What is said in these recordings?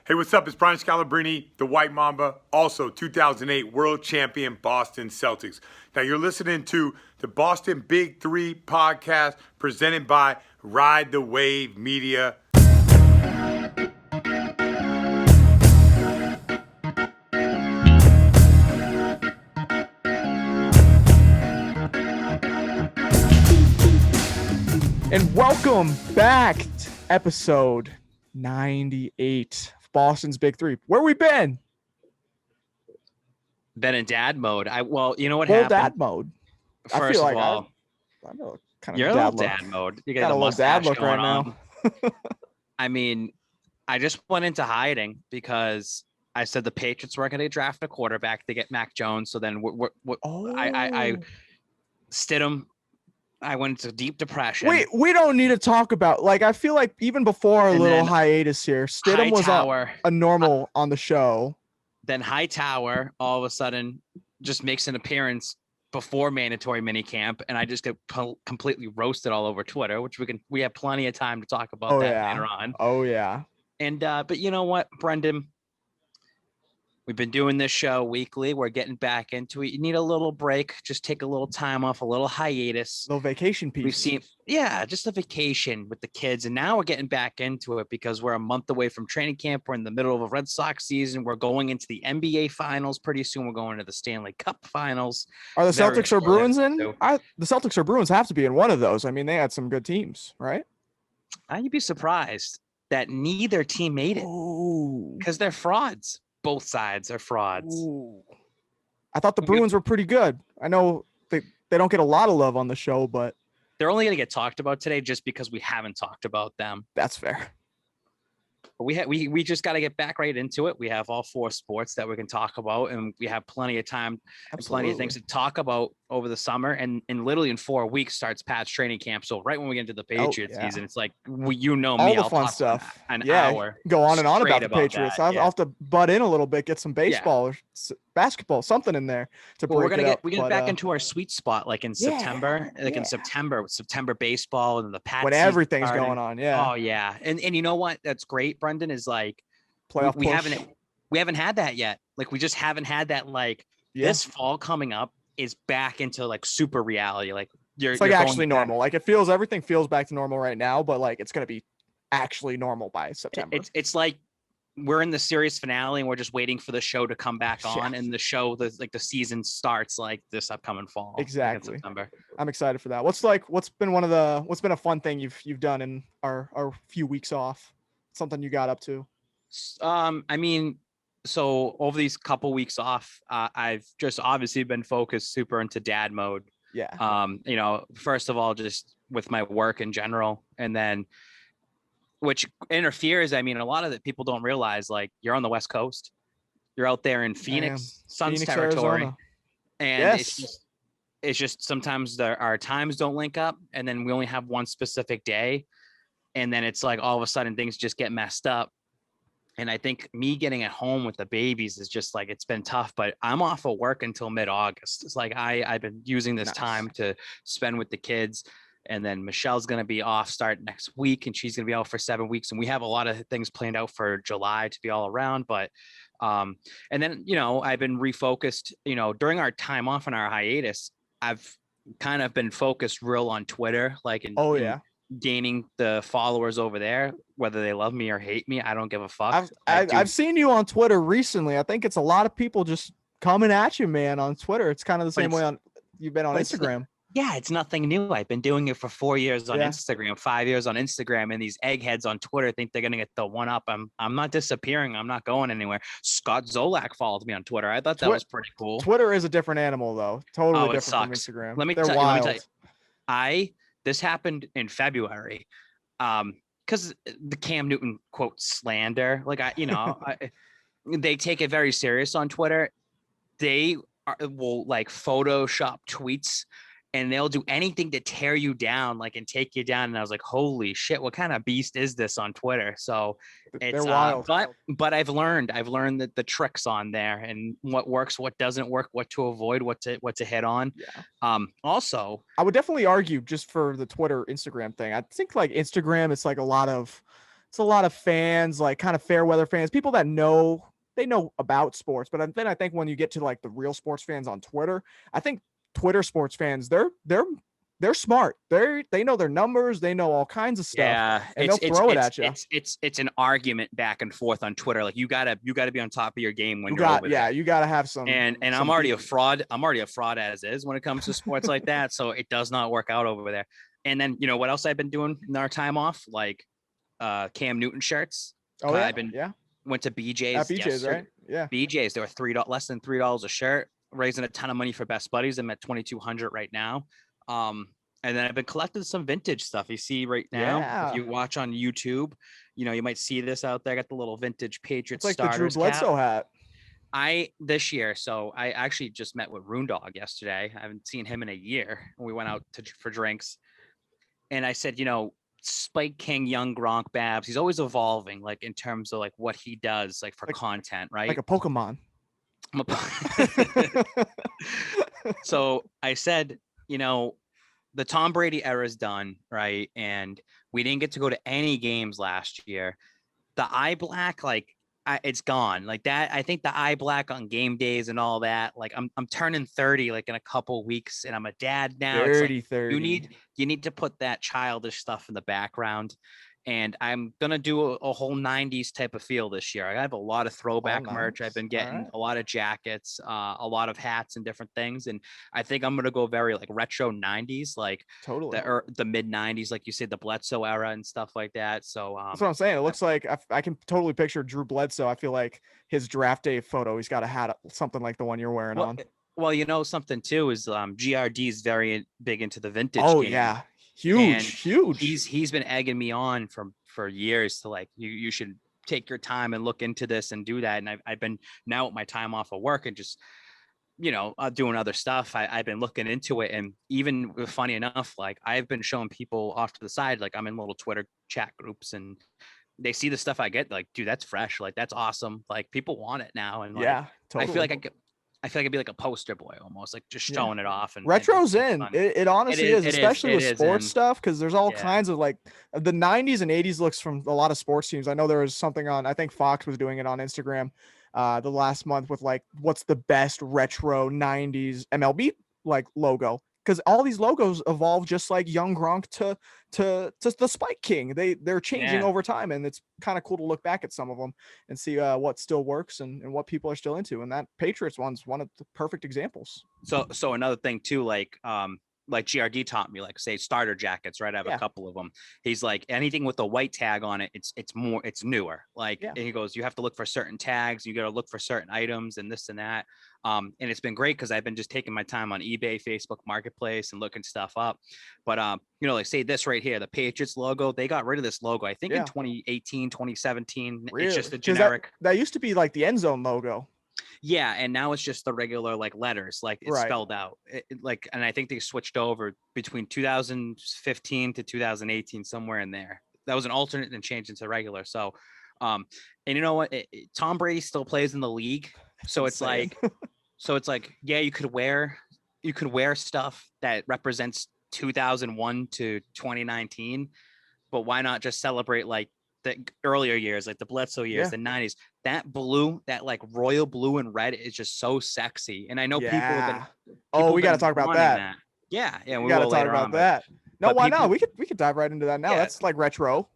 Hey, what's up? It's Brian Scalabrine, the White Mamba, also 2008 World Champion Boston Celtics. Now, you're listening to the Boston Big Three podcast presented by Ride the Wave Media. And welcome back to episode 98 of Boston's Big Three. Where we been? Been in dad mode. You know what Full happened? dad mode. First I feel like of all, I know kind of you're a dad little look. dad mode. You Got got a the little dad mustache look going right on. now. I mean, I just went into hiding because I said the Patriots were going to draft a quarterback to get Mac Jones. So then I Stidham. I went into deep depression. We don't need to talk about, like, I feel like even before our little hiatus here, Stidham was a normal on the show. Then Hightower all of a sudden just makes an appearance before mandatory minicamp, and I just get completely roasted all over Twitter, which we have plenty of time to talk about later on. Oh yeah. And but you know what, Brendan? We've been doing this show weekly. We're getting back into it. You need a little break. Just take a little time off, a little hiatus. Little vacation piece. We've seen, just a vacation with the kids. And now we're getting back into it because we're a month away from training camp. We're in the middle of a Red Sox season. We're going into the NBA finals pretty soon. We're going to the Stanley Cup finals. Are the Celtics or Bruins in? The Celtics or Bruins have to be in one of those. I mean, they had some good teams, right? You'd be surprised that neither team made it because they're frauds. Both sides are frauds. Ooh. I thought the Bruins were pretty good. I know they don't get a lot of love on the show, but they're only going to get talked about today just because we haven't talked about them. That's fair. But we just got to get back right into it. We have all four sports that we can talk about, and we have plenty of time and plenty of things to talk about over the summer. And literally in 4 weeks starts Pat's training camp. So right when we get into the Patriots season, it's like, all me, the fun stuff. An hour. Go on and on about the Patriots. I'll have to butt in a little bit, get some baseball or basketball, something in there to break it up. We get back into our sweet spot, like in September, in September baseball and the Pats when everything's going on. Yeah. Oh yeah. And you know what? That's great, Brendan, is like playoff we haven't had that yet. Like we just haven't had that. Like this fall coming up is back into like super reality. Like it's like actually normal. Like everything feels back to normal right now, but like it's gonna be actually normal by September. It's like we're in the series finale and we're just waiting for the show to come back on, and the show, the season starts like this upcoming fall. Exactly. September. I'm excited for that. What's been a fun thing you've done in our few weeks off? Something you got up to? I mean, so over these couple weeks off, I've just obviously been focused super into dad mode. Yeah. First of all, just with my work in general, and then which interferes. I mean, a lot of the people don't realize, like, you're on the West Coast, you're out there in Phoenix, Suns territory, Arizona. And it's just sometimes our times don't link up, and then we only have one specific day, and then it's like all of a sudden things just get messed up. And I think me getting at home with the babies is just like, it's been tough, but I'm off of work until mid-August. It's like I've been using this time to spend with the kids. And then Michelle's going to be off start next week, and she's going to be out for 7 weeks. And we have a lot of things planned out for July to be all around. But, and then, I've been refocused, during our time off on our hiatus, I've kind of been focused real on Twitter, like, gaining the followers over there, whether they love me or hate me. I don't give a fuck. I've seen you on Twitter recently. I think it's a lot of people just coming at you, man, on Twitter. It's kind of the same way you've been on Instagram. Yeah, it's nothing new. I've been doing it for 4 years on Instagram, 5 years on Instagram, and these eggheads on Twitter think they're gonna get the one up. I'm not disappearing. I'm not going anywhere. Scott Zolak followed me on Twitter. I thought that was pretty cool. Twitter is a different animal, though. Totally different from Instagram. Let me tell you. This happened in February, because the Cam Newton quote slander. Like they take it very serious on Twitter. They will like Photoshop tweets, and they'll do anything to tear you down, like, and take you down. And I was like, holy shit, what kind of beast is this on Twitter? So it's wild. But I've learned that the tricks on there, and what works, what doesn't work, what to avoid, what to hit on. Yeah. Also, I would definitely argue, just for the Twitter Instagram thing, I think like Instagram, it's like a lot of it's a lot of fans, like kind of fair weather fans, people that know about sports. But then I think when you get to like the real sports fans on Twitter, I think Twitter sports fans, they're smart. They know their numbers, they know all kinds of stuff, Yeah, and they'll throw it at you. It's an argument back and forth on Twitter. Like you gotta be on top of your game when you're over there. You gotta have some. And some I'm already a fraud. I'm already a fraud as is when it comes to sports like that. So it does not work out over there. And then what else I've been doing in our time off, like Cam Newton shirts. Oh yeah, went to BJ's. At BJ's, right? Yeah. BJ's. They were less than $3 a shirt. Raising a ton of money for Best Buddies. I'm at 2,200 right now. And then I've been collecting some vintage stuff. You see right now, if you watch on YouTube, you might see this out there. I got the little vintage Patriots. It's like the Drew Bledsoe hat. This year, so I actually just met with Dog yesterday. I haven't seen him in a year. We went out for drinks, and I said, Spike King, young Gronk Babs. He's always evolving, like in terms of like what he does, like for content, right? Like a Pokemon. So I said, the Tom Brady era is done, right? And we didn't get to go to any games last year. The eye black, it's gone. Like that, I think the eye black on game days and all that. Like I'm turning 30 like in a couple weeks, and I'm a dad now. 30. You need to put that childish stuff in the background. And I'm gonna do a whole 90s type of feel this year. I have a lot of throwback merch. I've been getting a lot of jackets, a lot of hats and different things. And I think I'm gonna go very like retro 90s, like totally the mid 90s, like you said, the Bledsoe era and stuff like that. So that's what I'm saying. It looks like I can totally picture Drew Bledsoe. I feel like his draft day photo, he's got a hat something like the one you're wearing on. Well, something too is GRD is very big into the vintage. Oh game. Yeah. Huge. He's been egging me on for years to like, you should take your time and look into this and do that. And I've been now with my time off of work and just, doing other stuff. I've been looking into it. And even funny enough, like I've been showing people off to the side, like I'm in little Twitter chat groups and they see the stuff I get, like, dude, that's fresh. Like, that's awesome. Like people want it now. And like, yeah, totally. I feel like I'd be like a poster boy almost, like just showing it off. And retro's in. It honestly is, especially with sports stuff, because there's all kinds of like the 90s and 80s looks from a lot of sports teams. I know there was something on, I think Fox was doing it on Instagram the last month with like what's the best retro 90s MLB like logo, because all these logos evolve just like young Gronk to the Spike King. They're changing over time, and it's kind of cool to look back at some of them and see what still works and what people are still into. And that Patriots one's one of the perfect examples. So another thing too, like GRD taught me, like say starter jackets, right? I have a couple of them. He's like, anything with a white tag on it, it's newer. Like, and he goes, you have to look for certain tags, you got to look for certain items and this and that. And it's been great because I've been just taking my time on eBay, Facebook Marketplace, and looking stuff up. But like say this right here, the Patriots logo, they got rid of this logo, I think in 2018, 2017. Really? It's just a generic. That used to be like the end zone logo. Yeah, and now it's just the regular like letters, like it's spelled out. And I think they switched over between 2015 to 2018, somewhere in there. That was an alternate and changed into regular. So, and you know what? Tom Brady still plays in the league, so it's like, yeah, you could wear stuff that represents 2001 to 2019, but why not just celebrate like the earlier years, like the Bledsoe years, the 90s? That blue, that like royal blue and red is just so sexy. And I know people have been, we got to talk about that. Yeah, we got to talk about that. No, why not? We could dive right into that now. That's like retro.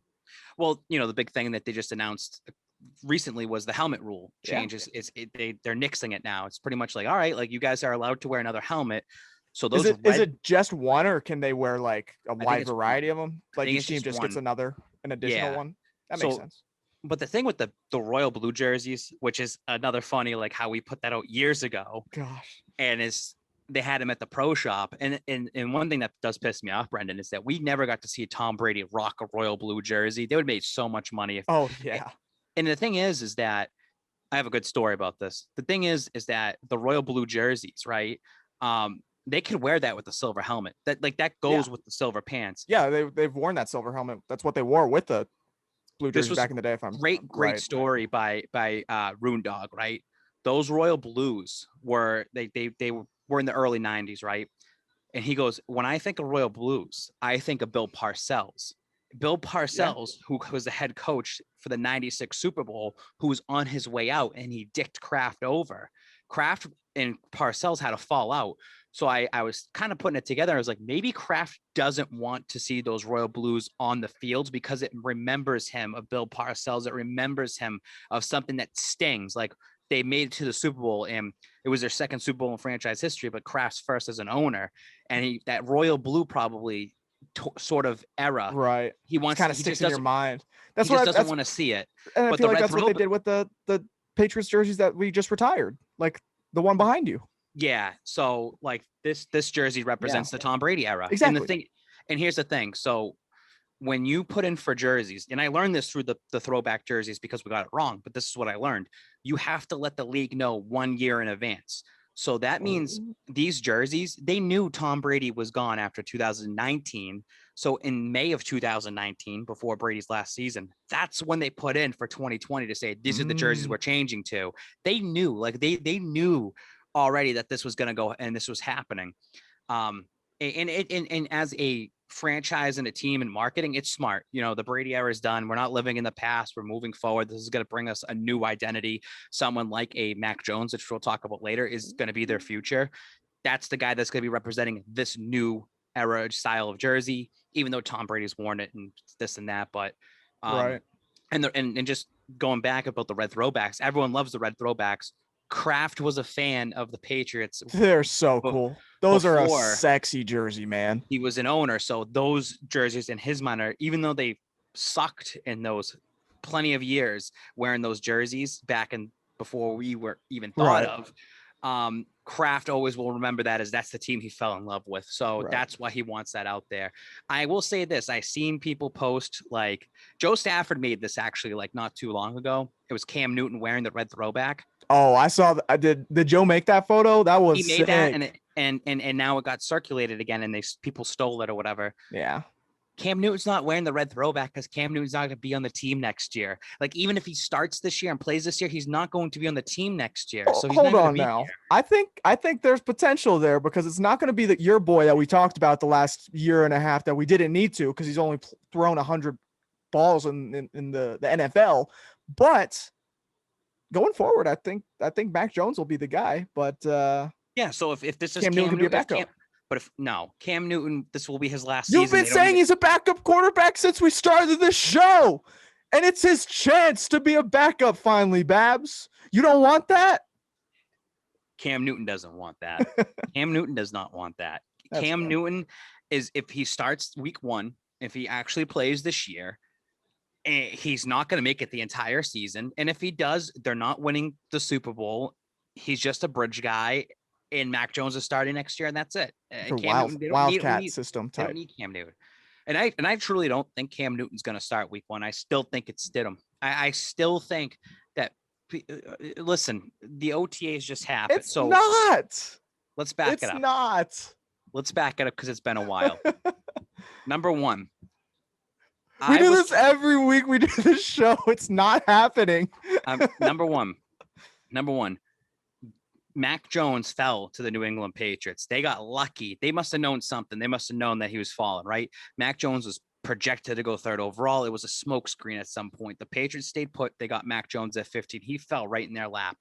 Well, the big thing that they just announced recently was the helmet rule changes. They're nixing it now. It's pretty much like, all right, like you guys are allowed to wear another helmet. So those is it just one, or can they wear like a wide variety of them? Like each team just gets an additional one. That makes sense. But the thing with the royal blue jerseys, which is another funny, like how we put that out years ago. Gosh. And they had him at the pro shop. And one thing that does piss me off, Brendan, is that we never got to see Tom Brady rock a royal blue jersey. They would have made so much money if. Oh yeah. And the thing is that I have a good story about this. The thing is that the royal blue jerseys, right? They could wear that with the silver helmet. That goes with the silver pants. Yeah, they've worn that silver helmet. That's what they wore with the blue jerseys back in the day. If I'm great story by Dog, right? Those royal blues were they were in the early 90s, right? And he goes, when I think of royal blues, I think of Bill Parcells. Bill Parcells, who was the head coach for the 96 Super Bowl, who was on his way out, and he dicked Kraft over. Kraft and Parcells had a fallout. So I was kind of putting it together. I was like, maybe Kraft doesn't want to see those Royal Blues on the fields because it remembers him of Bill Parcells. It remembers him of something that stings. Like, they made it to the Super Bowl, and it was their second Super Bowl in franchise history, but Kraft's first as an owner. And that Royal Blue probably sort of era. Right. He wants kind of sticks in your mind. That's what doesn't want to see it. And I feel like that's what they did with the Patriots jerseys that we just retired, like the one behind you. Yeah. So like this jersey represents the Tom Brady era. Exactly. And here's the thing. So when you put in for jerseys, and I learned this through the throwback jerseys because we got it wrong, but this is what I learned. You have to let the league know 1 year in advance. So that means these jerseys, they knew Tom Brady was gone after 2019. So in May of 2019, before Brady's last season, that's when they put in for 2020 to say, these are the jerseys we're changing to. They knew, like they knew already that this was going to go and this was happening. And as a franchise and a team and marketing, it's smart. You know, the Brady era is done. We're not living in the past. We're moving forward. This is going to bring us a new identity. Someone like a Mac Jones, which we'll talk about later, is going to be their future. That's the guy that's going to be representing this new era style of jersey, even though Tom Brady's worn it and this and that. But right. And just going back about the red throwbacks, everyone loves the red throwbacks. Kraft was a fan of the Patriots. They're so cool. Those are a sexy jersey, man. He was an owner. So those jerseys in his mind are, even though they sucked in those plenty of years wearing those jerseys back in before we were even thought of, Kraft always will remember that as that's the team he fell in love with. So that's why he wants that out there. I will say this. I've seen people post, like Joe Stafford made this actually like not too long ago. It was Cam Newton wearing the red throwback. Oh, I saw that. Did Joe make that photo? That was he made that, and now it got circulated again, and people stole it or whatever. Yeah. Cam Newton's not wearing the red throwback because Cam Newton's not going to be on the team next year. Like, even if he starts this year and plays this year, he's not going to be on the team next year. So he's hold on now. Here. I think there's potential there because it's not going to be your boy that we talked about the last year and a half that we didn't need to because he's only thrown 100 balls in the NFL. But going forward, I think Mac Jones will be the guy. But yeah. So if this is Cam Newton could be a backup. But if Cam Newton, this will be his last season. You've been saying he's a backup quarterback since we started this show. And it's his chance to be a backup finally, Babs. You don't want that? Cam Newton doesn't want that. Cam Newton does not want that. Cam Newton is, if he starts week 1, if he actually plays this year, he's not going to make it the entire season. And if he does, they're not winning the Super Bowl. He's just a bridge guy. And Mac Jones is starting next year, and that's it. Wildcat system type. They don't need Cam Newton. And I truly don't think Cam Newton's going to start week 1. I still think it's Stidham. I still think that, listen, the OTAs just happened. It's not. Let's back it up. It's not. Let's back it up because it's been a while. Number 1. We do this every week. We do this show. It's not happening. Number one. Mac Jones fell to the New England Patriots. They got lucky. They must have known something. They must have known that he was falling, right? Mac Jones was projected to go 3rd overall. It was a smokescreen at some point. The Patriots stayed put. They got Mac Jones at 15. He fell right in their lap.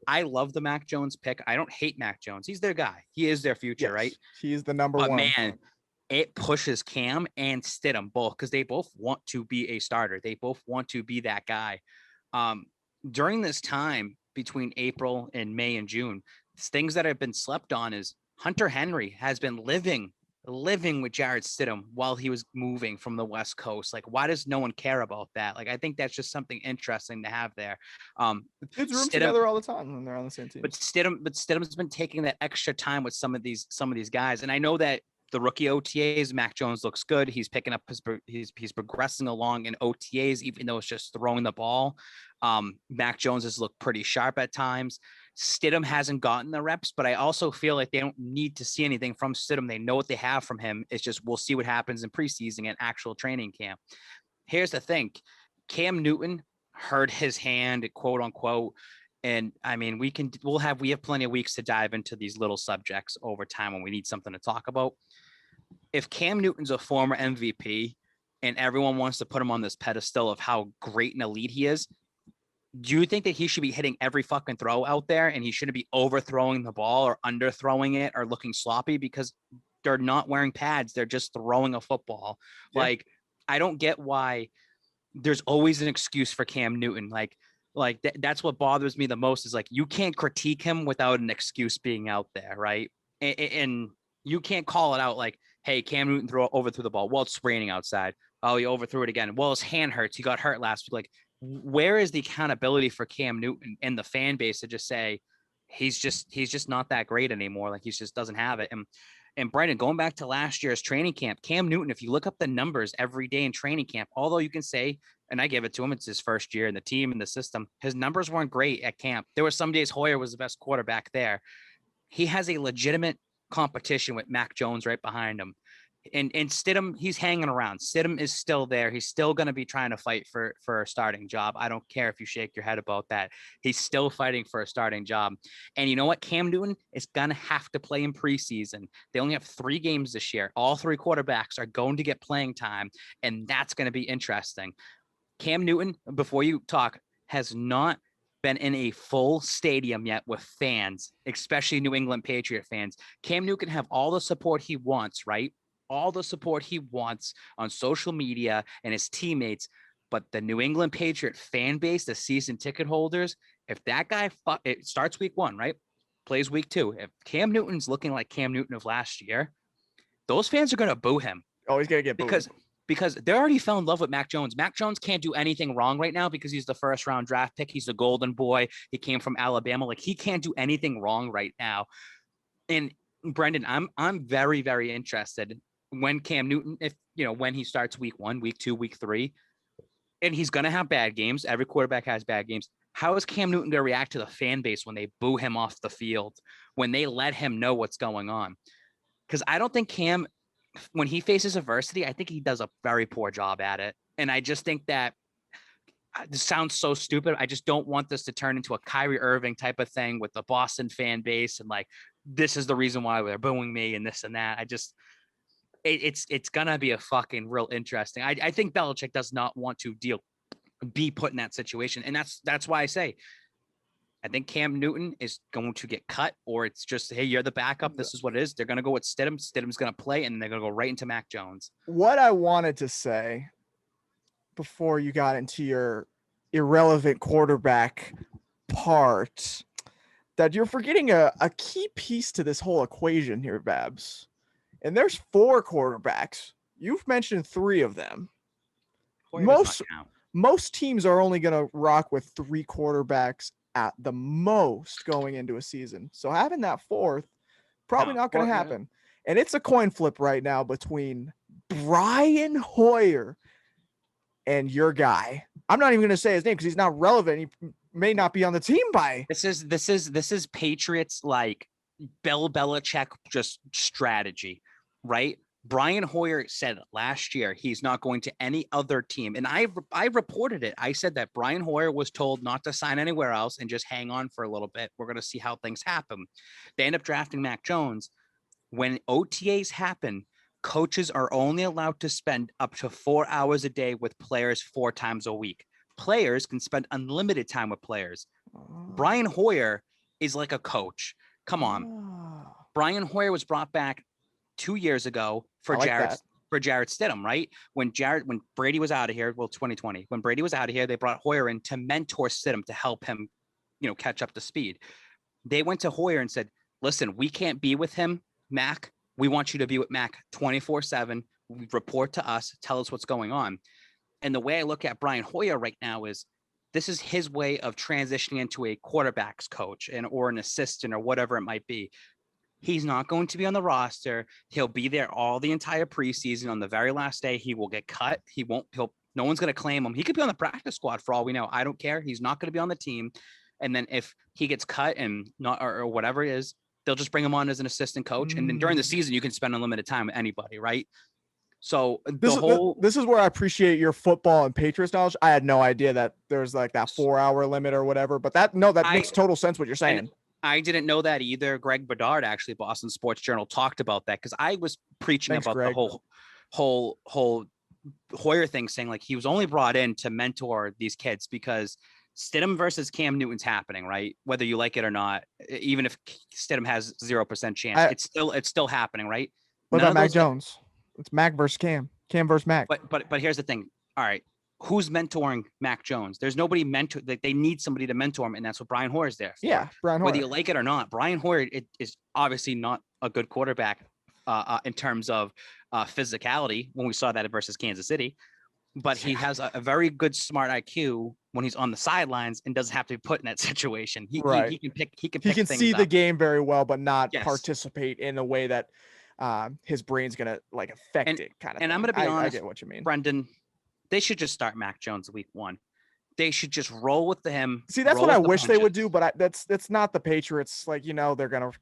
I love the Mac Jones pick. I don't hate Mac Jones. He's their guy. He is their future, right? He is the number one. But man, it pushes Cam and Stidham both because they both want to be a starter. They both want to be that guy. During this time between April and May and June, things that have been slept on is Hunter Henry has been living with Jarrett Stidham while he was moving from the West Coast. Like, why does no one care about that? Like, I think that's just something interesting to have there. Kids room together all the time when they're on the same team. But Stidham's been taking that extra time with some of these guys, and I know that the rookie OTAs, Mac Jones looks good. He's picking up he's progressing along in OTAs, even though it's just throwing the ball. Mac Jones has looked pretty sharp at times. Stidham hasn't gotten the reps, but I also feel like they don't need to see anything from Stidham. They know what they have from him. It's just, we'll see what happens in preseason and actual training camp. Here's the thing. Cam Newton hurt his hand, quote unquote. And I mean, we have plenty of weeks to dive into these little subjects over time when we need something to talk about. If Cam Newton's a former MVP, and everyone wants to put him on this pedestal of how great and elite he is. Do you think that he should be hitting every fucking throw out there and he shouldn't be overthrowing the ball or underthrowing it or looking sloppy because they're not wearing pads? They're just throwing a football. Yeah. Like, I don't get why there's always an excuse for Cam Newton. That's what bothers me the most is like, you can't critique him without an excuse being out there. Right. And you can't call it out like, hey, Cam Newton overthrew the ball. Well, it's raining outside. Oh, he overthrew it again. Well, his hand hurts. He got hurt last week. Like, where is the accountability for Cam Newton and the fan base to just say he's just not that great anymore? Like, he just doesn't have it. And Brendan, going back to last year's training camp, Cam Newton, if you look up the numbers every day in training camp, although you can say, and I give it to him, it's his first year in the team and the system, his numbers weren't great at camp. There were some days Hoyer was the best quarterback there. He has a legitimate competition with Mac Jones right behind him. And Stidham, he's hanging around. Stidham is still there. He's still going to be trying to fight for a starting job. I don't care if you shake your head about that. He's still fighting for a starting job. And you know what? Cam Newton is going to have to play in preseason. They only have 3 games this year. All 3 quarterbacks are going to get playing time, and that's going to be interesting. Cam Newton, before you talk, has not been in a full stadium yet with fans, especially New England Patriot fans. Cam Newton can have all the support he wants, right? All the support he wants on social media and his teammates, but the New England Patriot fan base, the season ticket holders, if that guy it starts week 1, right? Plays week 2. If Cam Newton's looking like Cam Newton of last year, those fans are going to boo him. Oh, he's going to get booed. Because they already fell in love with Mac Jones. Mac Jones can't do anything wrong right now because he's the first round draft pick. He's the golden boy. He came from Alabama. Like, he can't do anything wrong right now. And Brendan, I'm very, very interested when Cam Newton, when he starts week 1, week 2, week 3, and he's going to have bad games. Every quarterback has bad games. How is Cam Newton going to react to the fan base when they boo him off the field, when they let him know what's going on? Because I don't think Cam, when he faces adversity, I think he does a very poor job at it. And I just think that this sounds so stupid. I just don't want this to turn into a Kyrie Irving type of thing with the Boston fan base. And like, this is the reason why they're booing me and this and that. It's going to be a fucking real interesting. I think Belichick does not want to be put in that situation. And that's why I say, I think Cam Newton is going to get cut, or it's just, hey, you're the backup. This is what it is. They're going to go with Stidham. Stidham's going to play, and they're going to go right into Mac Jones. What I wanted to say before you got into your irrelevant quarterback part, that you're forgetting a key piece to this whole equation here, Babs. And there's 4 quarterbacks. You've mentioned 3 of them. Most teams are only going to rock with 3 quarterbacks at the most going into a season. So having that 4th, probably not going to happen. And it's a coin flip right now between Brian Hoyer and your guy. I'm not even going to say his name because he's not relevant. He may not be on the team by. This is Patriots like Bill Belichick just strategy, right? Brian Hoyer said last year he's not going to any other team. And I reported it. I said that Brian Hoyer was told not to sign anywhere else and just hang on for a little bit. We're going to see how things happen. They end up drafting Mac Jones. When OTAs happen, coaches are only allowed to spend up to 4 hours a day with players 4 times a week. Players can spend unlimited time with players. Brian Hoyer is like a coach. Come on. Brian Hoyer was brought back 2 years ago for Jarrett Stidham, right? When Brady was out of here, 2020, when Brady was out of here, they brought Hoyer in to mentor Stidham to help him, catch up to speed. They went to Hoyer and said, listen, we can't be with him, Mac. We want you to be with Mac 24/7. Report to us, tell us what's going on. And the way I look at Brian Hoyer right now is this is his way of transitioning into a quarterback's coach or an assistant or whatever it might be. He's not going to be on the roster. He'll be there all the entire preseason. On the very last day, he will get cut. No one's going to claim him. He could be on the practice squad for all we know. I don't care. He's not going to be on the team. And then if he gets cut and not, or whatever it is, they'll just bring him on as an assistant coach. And then during the season, you can spend unlimited time with anybody, right? So this is where I appreciate your football and Patriots knowledge. I had no idea that there's like that 4-hour limit or whatever, but that makes total sense what you're saying. I didn't know that either. Greg Bedard, actually, Boston Sports Journal, talked about that because I was preaching about Greg. The whole Hoyer thing saying like he was only brought in to mentor these kids because Stidham versus Cam Newton's happening, right? Whether you like it or not, even if Stidham has 0% chance, it's still happening, right? What about Mac Jones? It's Mac versus Cam versus Mac. But here's the thing. All right, who's mentoring Mac Jones? There's nobody mentor. They need somebody to mentor him, and that's what Brian Hoyer is there for. Yeah, Brian Hoyer. Whether you like it or not, Brian Hoyer is obviously not a good quarterback in terms of physicality when we saw that versus Kansas City. But he has a very good smart IQ when he's on the sidelines and doesn't have to be put in that situation. He can see the game very well, but not Yes. participate in a way that his brain's gonna like affect it kind of. And I'm gonna be honest, I get what you mean, Brendan. They should just start Mac Jones week 1. They should just roll with him. See, that's what I wish they would do, but that's not the Patriots. Like, they're gonna,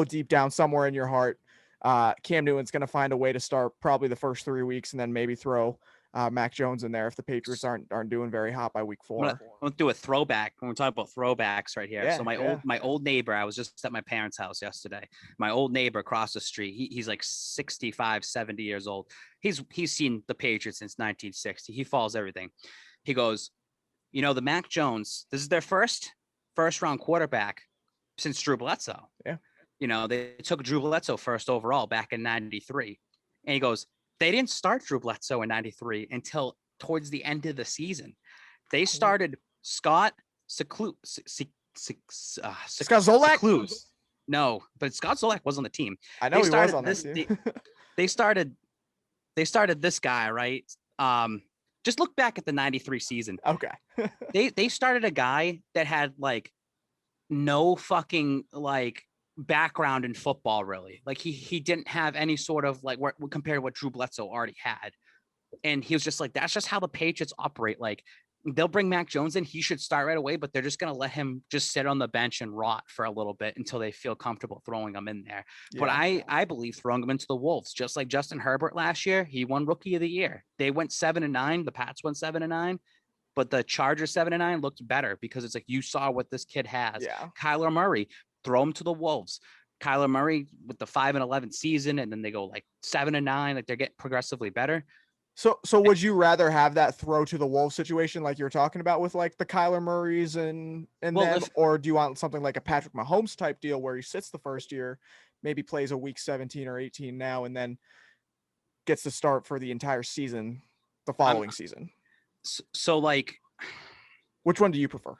deep down somewhere in your heart, Cam Newton's gonna find a way to start probably the first 3 weeks and then maybe throw Mac Jones in there if the Patriots aren't doing very hot by week 4. I'm gonna do a throwback when we're talking about throwbacks right here. Yeah, so my old neighbor, I was just at my parents' house yesterday. My old neighbor across the street, he's like 65, 70 years old. He's seen the Patriots since 1960. He follows everything. He goes, the Mac Jones, this is their first round quarterback since Drew Bledsoe. Yeah. They took Drew Bledsoe first overall back in 93. And he goes, they didn't start Drew Bledsoe in 93 until towards the end of the season. They started Scott Zolak. No, but Scott Zolak was on the team. I know he was on this team. They started this guy, right? Just look back at the 93 season. Okay. they started a guy that had like no fucking like background in football, really. Like he didn't have any sort of like what compared to what Drew Bledsoe already had. And he was just like, that's just how the Patriots operate. Like they'll bring Mac Jones in, he should start right away, but they're just going to let him just sit on the bench and rot for a little bit until they feel comfortable throwing him in there. Yeah. But I believe throwing him into the Wolves, just like Justin Herbert last year, he won Rookie of the Year. They went 7-9. The Pats went 7-9, but the Chargers 7-9 looked better because it's like, you saw what this kid has. Yeah. Kyler Murray, throw him to the Wolves. Kyler Murray with the 5-11 season, and then they go like 7-9, like they're getting progressively better. So would you rather have that throw to the Wolves situation like you're talking about with like the Kyler Murrays and them, or do you want something like a Patrick Mahomes type deal where he sits the first year, maybe plays a week 17 or 18 now, and then gets to start for the entire season the following season? So like, which one do you prefer?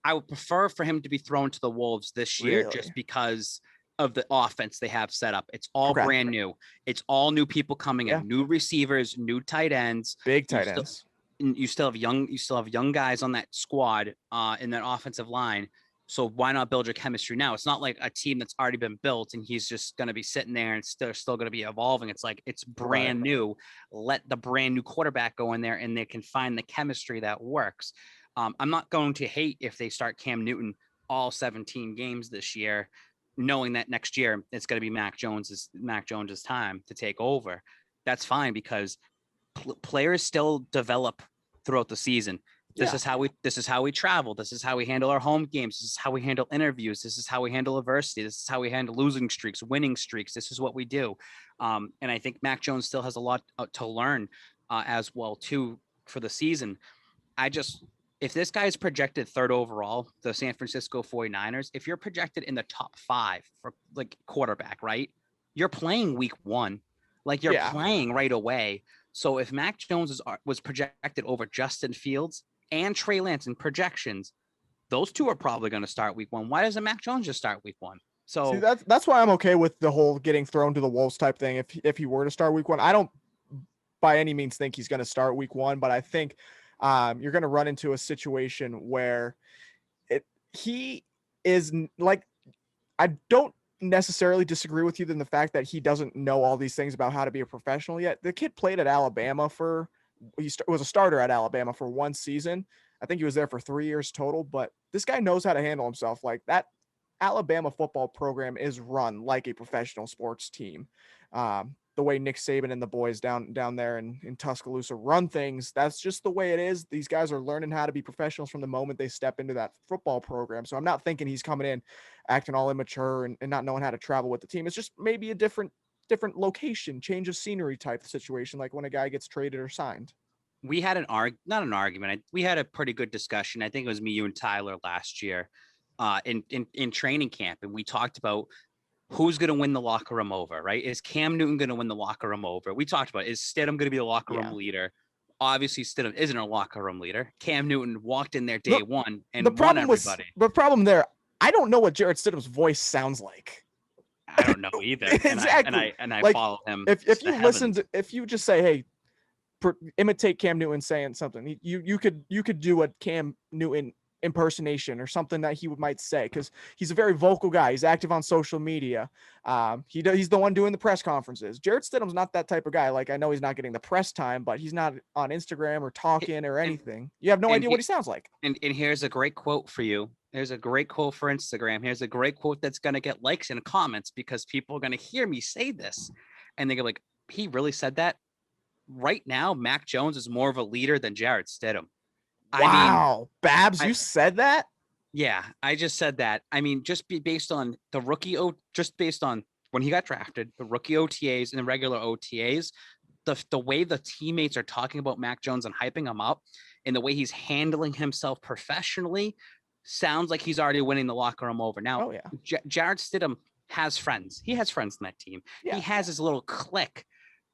I would prefer for him to be thrown to the Wolves this year, just because of the offense they have set up. It's all brand new. It's all new people coming in, new receivers, new tight ends, big tight ends. You still have young guys on that squad in that offensive line. So why not build your chemistry now? It's not like a team that's already been built and he's just going to be sitting there and still going to be evolving. It's like, it's brand new. Let the brand new quarterback go in there and they can find the chemistry that works. I'm not going to hate if they start Cam Newton all 17 games this year, knowing that next year it's going to be Mac Jones's time to take over. That's fine because players still develop throughout the season. This is how we travel. This is how we handle our home games. This is how we handle interviews. This is how we handle adversity. This is how we handle losing streaks, winning streaks. This is what we do. And I think Mac Jones still has a lot to learn as well too for the season. If this guy is projected 3rd overall, the San Francisco 49ers, if you're projected in the top 5 for like quarterback, right? You're playing week 1, like you're playing right away. So if Mac Jones was projected over Justin Fields and Trey Lance in projections, those two are probably going to start week 1. Why doesn't Mac Jones just start week 1? So see, that's why I'm okay with the whole getting thrown to the Wolves type thing. If he were to start week 1, I don't by any means think he's going to start week 1, but I think you're going to run into a situation where he is like, I don't necessarily disagree with you in the fact that he doesn't know all these things about how to be a professional yet. The kid played at Alabama was a starter at Alabama for 1 season. I think he was there for 3 years total, but this guy knows how to handle himself. Like that Alabama football program is run like a professional sports team. The way Nick Saban and the boys down there in Tuscaloosa run things, that's just the way it is. These guys are learning how to be professionals from the moment they step into that football program. So I'm not thinking he's coming in acting all immature and not knowing how to travel with the team. It's just maybe a different different location, change of scenery type situation, like when a guy gets traded or signed. We had not an argument. We had a pretty good discussion. I think it was me, you, and Tyler last year in training camp. And we talked about who's going to win the locker room over, right? Is Cam Newton going to win the locker room over? We talked about, is Stidham going to be the locker room leader? Obviously, Stidham isn't a locker room leader. Cam Newton walked in there day one and won everybody. The problem there, I don't know what Jarrett Stidham's voice sounds like. I don't know either. Exactly. And I like, follow him. If you listen to, if you just say, hey, imitate Cam Newton saying something, you could do a Cam Newton impersonation or something that he might say, because he's a very vocal guy. He's active on social media. He's the one doing the press conferences. Jarrett Stidham's not that type of guy. Like, I know he's not getting the press time, but he's not on Instagram or talking or anything. You have no idea what he sounds like. And here's a great quote for you. Here's a great quote for Instagram. Here's a great quote that's going to get likes and comments because people are going to hear me say this. And they go like, he really said that? Right now, Mac Jones is more of a leader than Jarrett Stidham. Wow. Babs, you said that? Yeah, I just said that. I mean, just based on the rookie, just based on when he got drafted, the rookie OTAs and the regular OTAs, the way the teammates are talking about Mac Jones and hyping him up and the way he's handling himself professionally sounds like he's already winning the locker room over. Now, Jarrett Stidham has friends. He has friends in that team. Yeah. He has his little clique.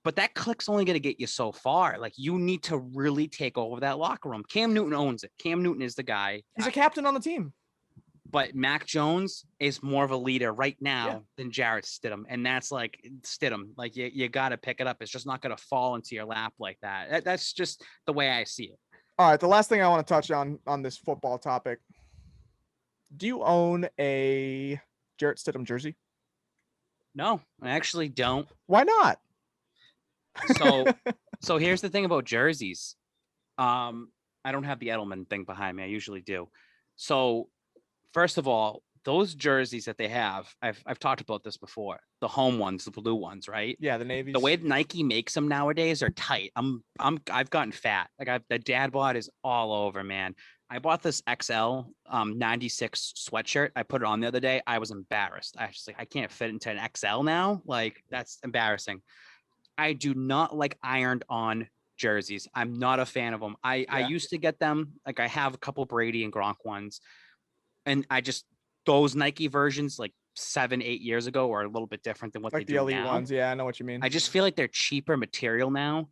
But that click's only going to get you so far. Like, you need to really take over that locker room. Cam Newton owns it. Cam Newton is the guy. He's a captain on the team. But Mac Jones is more of a leader right now than Jarrett Stidham. And that's like Stidham. Like, you got to pick it up. It's just not going to fall into your lap like that. That's just the way I see it. All right. The last thing I want to touch on this football topic. Do you own a Jarrett Stidham jersey? No, I actually don't. Why not? So here's the thing about jerseys. I don't have the Edelman thing behind me. I usually do. So first of all, those jerseys that they have, I've talked about this before. The home ones, the blue ones, right? Yeah, the navy. The way Nike makes them nowadays are tight. I've gotten fat. Like, the dad bod is all over, man. I bought this XL 96 sweatshirt. I put it on the other day. I was embarrassed. I was just like, I can't fit into an XL now. Like, that's embarrassing. I do not like ironed on jerseys. I'm not a fan of them. I used to get them. Like, I have a couple Brady and Gronk ones. And those Nike versions, like 7-8 years ago, are a little bit different than what like they do now. Like the elite ones. Yeah, I know what you mean. I just feel like they're cheaper material now.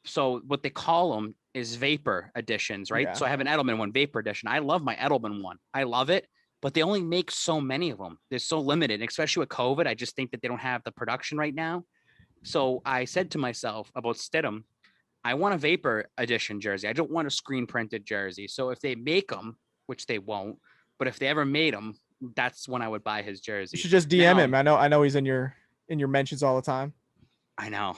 So what they call them is vapor editions, right? Yeah. So I have an Edelman one, vapor edition. I love my Edelman one. I love it. But they only make so many of them. They're so limited, especially with COVID. I just think that they don't have the production right now. So I said to myself about Stidham, I want a vapor edition jersey. I don't want a screen printed jersey. So if they make them, which they won't, but if they ever made them, that's when I would buy his jersey. You should just DM him. I know he's in your mentions all the time. I know.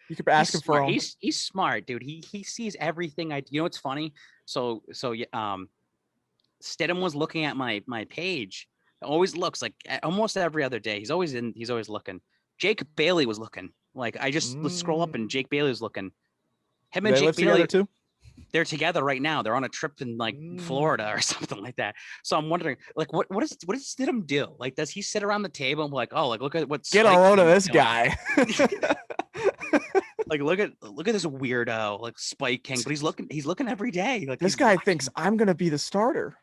You could ask him for him. He's smart, dude. He sees everything I do. You know what's funny? So Stidham was looking at my page. It always looks like almost every other day. He's always looking. Jake Bailey was looking. Like, I just let's scroll up and Jake Bailey was looking. Him and Jake Bailey too. They're together right now. They're on a trip in like Florida or something like that. So I'm wondering, like, what does Stidham do? Like, does he sit around the table and be like, oh, like, look at what's get a load of this guy. Like, look at this weirdo, like Spike King. But he's looking every day. Like, this guy thinks I'm gonna be the starter.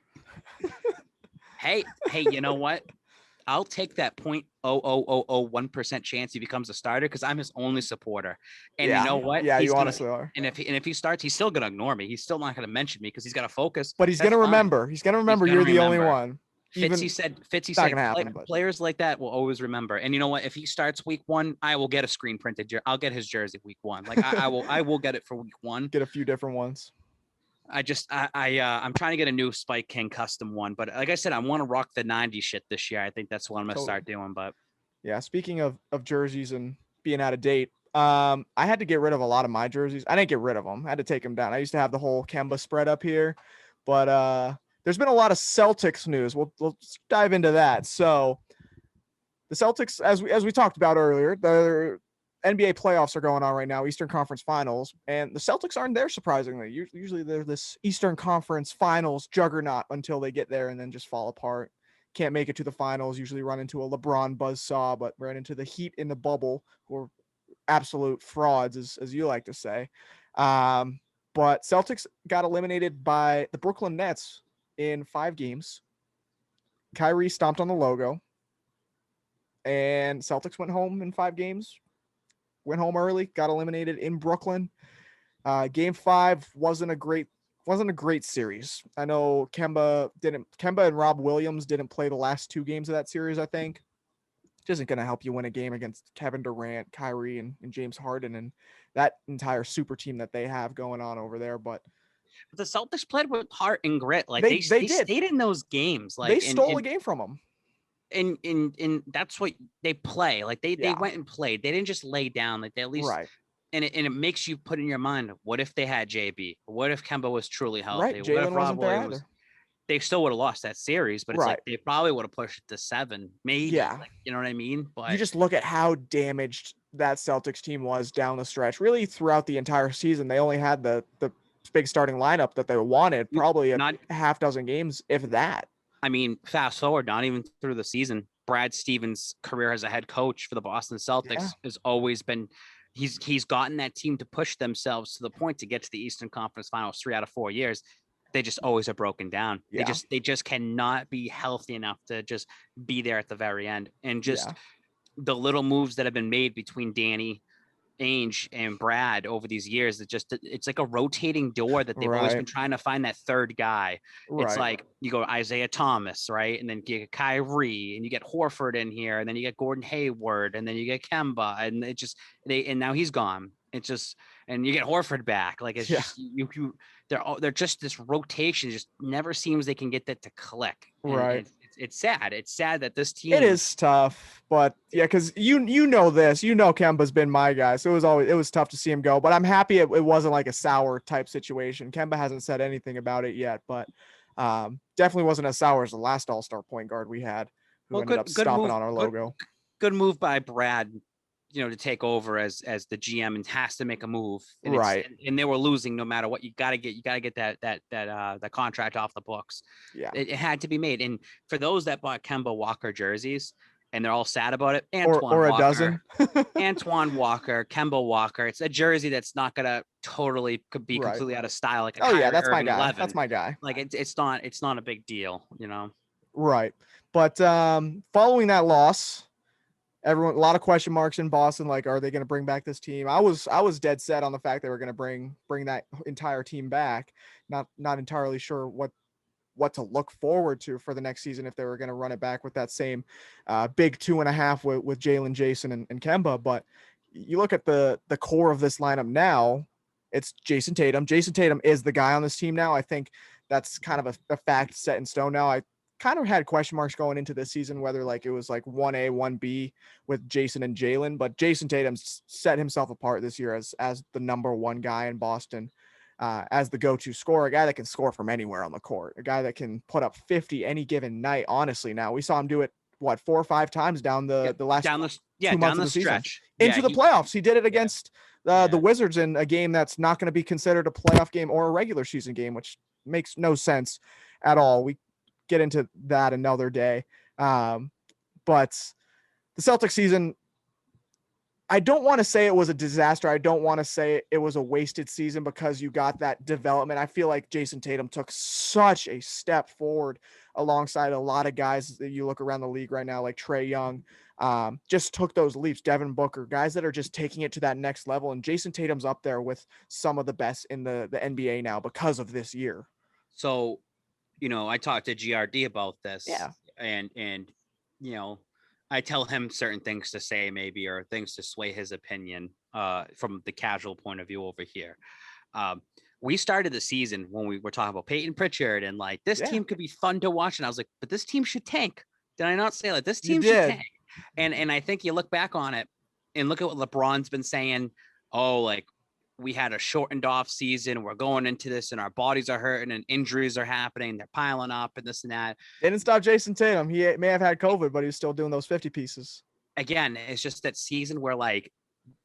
Hey, you know what? I'll take that 0.00001% chance he becomes a starter because I'm his only supporter. And you know what? Yeah, you honestly are. And if he starts, he's still gonna ignore me. He's still not gonna mention me because he's got to focus. But he's gonna remember. He's gonna remember you're the only one. Fitzy said players like that will always remember. And you know what? If he starts week 1, I will get a screen printed jersey. I'll get his jersey week 1. Like, I will get it for week 1. Get a few different ones. I'm trying to get a new Spike King custom one, but like I said, I want to rock the 90s shit this year. I think that's what I'm gonna start doing. But yeah, speaking of jerseys and being out of date, I had to get rid of a lot of my jerseys. I didn't get rid of them. I had to take them down. I used to have the whole Kemba spread up here, but there's been a lot of Celtics news. We'll dive into that. So the Celtics, as we talked about earlier, the NBA playoffs are going on right now, Eastern Conference Finals, and the Celtics aren't there, surprisingly. Usually they're this Eastern Conference Finals juggernaut until they get there and then just fall apart. can't make it to the finals, usually run into a LeBron buzzsaw, but ran into the Heat in the bubble, who are absolute frauds, as you like to say. But Celtics got eliminated by the Brooklyn Nets in 5 games. Kyrie stomped on the logo, and Celtics went home in 5 games. Went home early, got eliminated in Brooklyn. Game 5 wasn't a great series. I know Kemba and Rob Williams didn't play the last 2 games of that series, I think. Which isn't going to help you win a game against Kevin Durant, Kyrie, and James Harden and that entire super team that they have going on over there. But the Celtics played with heart and grit. Like they did. Stayed in those games. Like they stole a game from them. And that's what they play. Like they went and played. They didn't just lay down. Like they at least right. And it makes you put in your mind, what if they had JB? What if Kemba was truly healthy? Right. What Jalen if wasn't there either. They still would have lost that series, but it's like they probably would have pushed it to 7, maybe. Yeah. Like, you know what I mean? But you just look at how damaged that Celtics team was down the stretch. Really, throughout the entire season, they only had the big starting lineup that they wanted, probably not half dozen games, if that. I mean, fast forward, not even through the season. Brad Stevens' career as a head coach for the Boston Celtics has always been. He's gotten that team to push themselves to the point to get to the Eastern Conference Finals 3 out of 4 years. They just always are broken down. Yeah. They just cannot be healthy enough to just be there at the very end. And just the little moves that have been made between Danny Ainge and Brad over these years, it's like a rotating door that they've always been trying to find that third guy. It's like you go Isaiah Thomas, right? And then you get Kyrie, and you get Horford in here, and then you get Gordon Hayward, and then you get Kemba, and and now he's gone. It's just, and you get Horford back. Like it's just they're just this rotation just never seems they can get that to click. And it's sad. It's sad that this team. It is tough, but because you know this, Kemba's been my guy, so it was tough to see him go. But I'm happy it wasn't like a sour type situation. Kemba hasn't said anything about it yet, but definitely wasn't as sour as the last All-Star point guard we had, who ended up stomping on our logo. Good move by Brad, to take over as the GM and has to make a move. And and they were losing no matter what. You got to get that contract off the books. Yeah. It had to be made. And for those that bought Kemba Walker jerseys and they're all sad about it, or a dozen. Antoine Walker, Kemba Walker. It's a jersey that's not going to totally be completely out of style. Like that's my guy. 11. That's my guy. Like it's not a big deal, Right. But following that loss, a lot of question marks in Boston. Like, are they going to bring back this team? I was dead set on the fact they were going to bring that entire team back. Not entirely sure what to look forward to for the next season if they were going to run it back with that same big 2.5 with Jalen, Jason, and Kemba. But you look at the core of this lineup now, it's Jason Tatum. Jason Tatum is the guy on this team now. I think that's kind of a fact set in stone now. I kind of had question marks going into this season, whether like it was like 1A, 1B with Jason and Jalen, but Jason Tatum set himself apart this year as the number 1 guy in Boston, as the go-to scorer, a guy that can score from anywhere on the court, a guy that can put up 50 any given night. Honestly, now we saw him do it 4 or 5 times down the last 2 months of the stretch season into the playoffs. He did it against the Wizards in a game that's not going to be considered a playoff game or a regular season game, which makes no sense at all. We get into that another day. But the Celtics season, I don't want to say it was a disaster. I don't want to say it was a wasted season because you got that development. I feel like Jason Tatum took such a step forward alongside a lot of guys that you look around the league right now, like Trae Young, just took those leaps. Devin Booker, guys that are just taking it to that next level. And Jason Tatum's up there with some of the best in the NBA now because of this year. So, I talked to GRD about this. Yeah. And I tell him certain things to say maybe, or things to sway his opinion from the casual point of view over here. We started the season when we were talking about Peyton Pritchard and like this team could be fun to watch. And I was like, but this team should tank. Did I not say like this team should tank? And I think you look back on it and look at what LeBron's been saying. Oh, like we had a shortened off season. We're going into this and our bodies are hurting and injuries are happening. They're piling up and this and that. Didn't stop Jason Tatum. He may have had COVID, but he was still doing those 50 pieces. Again, it's just that season where like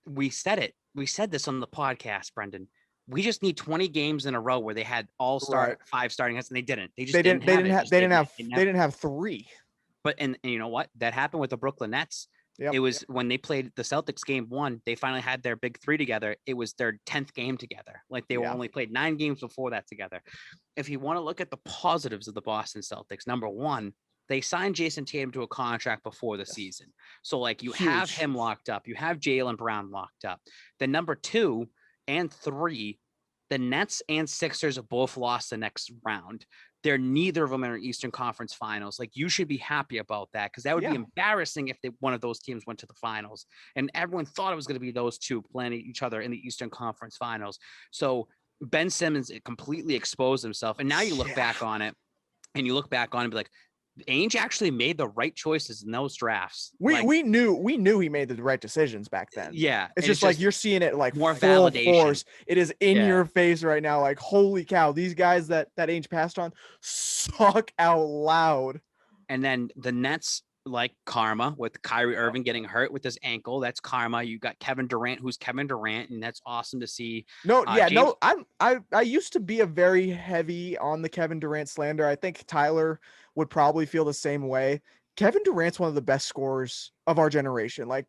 we said this on the podcast, Brendan. We just need 20 games in a row where they had all-star 5 starting hits and they didn't. They didn't have 3. But and you know what? That happened with the Brooklyn Nets. Yep. It was when they played the Celtics game 1, they finally had their big 3 together. It was their 10th game together. Like they were only played 9 games before that together. If you want to look at the positives of the Boston Celtics, number 1, they signed Jason Tatum to a contract before the season. So like you have him locked up. You have Jaylen Brown locked up. Then number 2 and 3, the Nets and Sixers have both lost the next round. They're neither of them in Eastern Conference Finals. Like you should be happy about that because that would be embarrassing if one of those teams went to the finals. And everyone thought it was going to be those two playing each other in the Eastern Conference Finals. So Ben Simmons completely exposed himself. And now you look back on it and you look back on it and be like, Ainge actually made the right choices in those drafts. We knew he made the right decisions back then. Yeah. It's just like you're seeing it like more validation. Force. It is in your face right now. Like, holy cow, these guys that Ainge passed on suck out loud. And then the Nets, like karma with Kyrie Irving getting hurt with his ankle. That's karma. You got Kevin Durant, who's Kevin Durant, and that's awesome to see. I used to be a very heavy on the Kevin Durant slander. I think Tyler would probably feel the same way. Kevin Durant's one of the best scorers of our generation. Like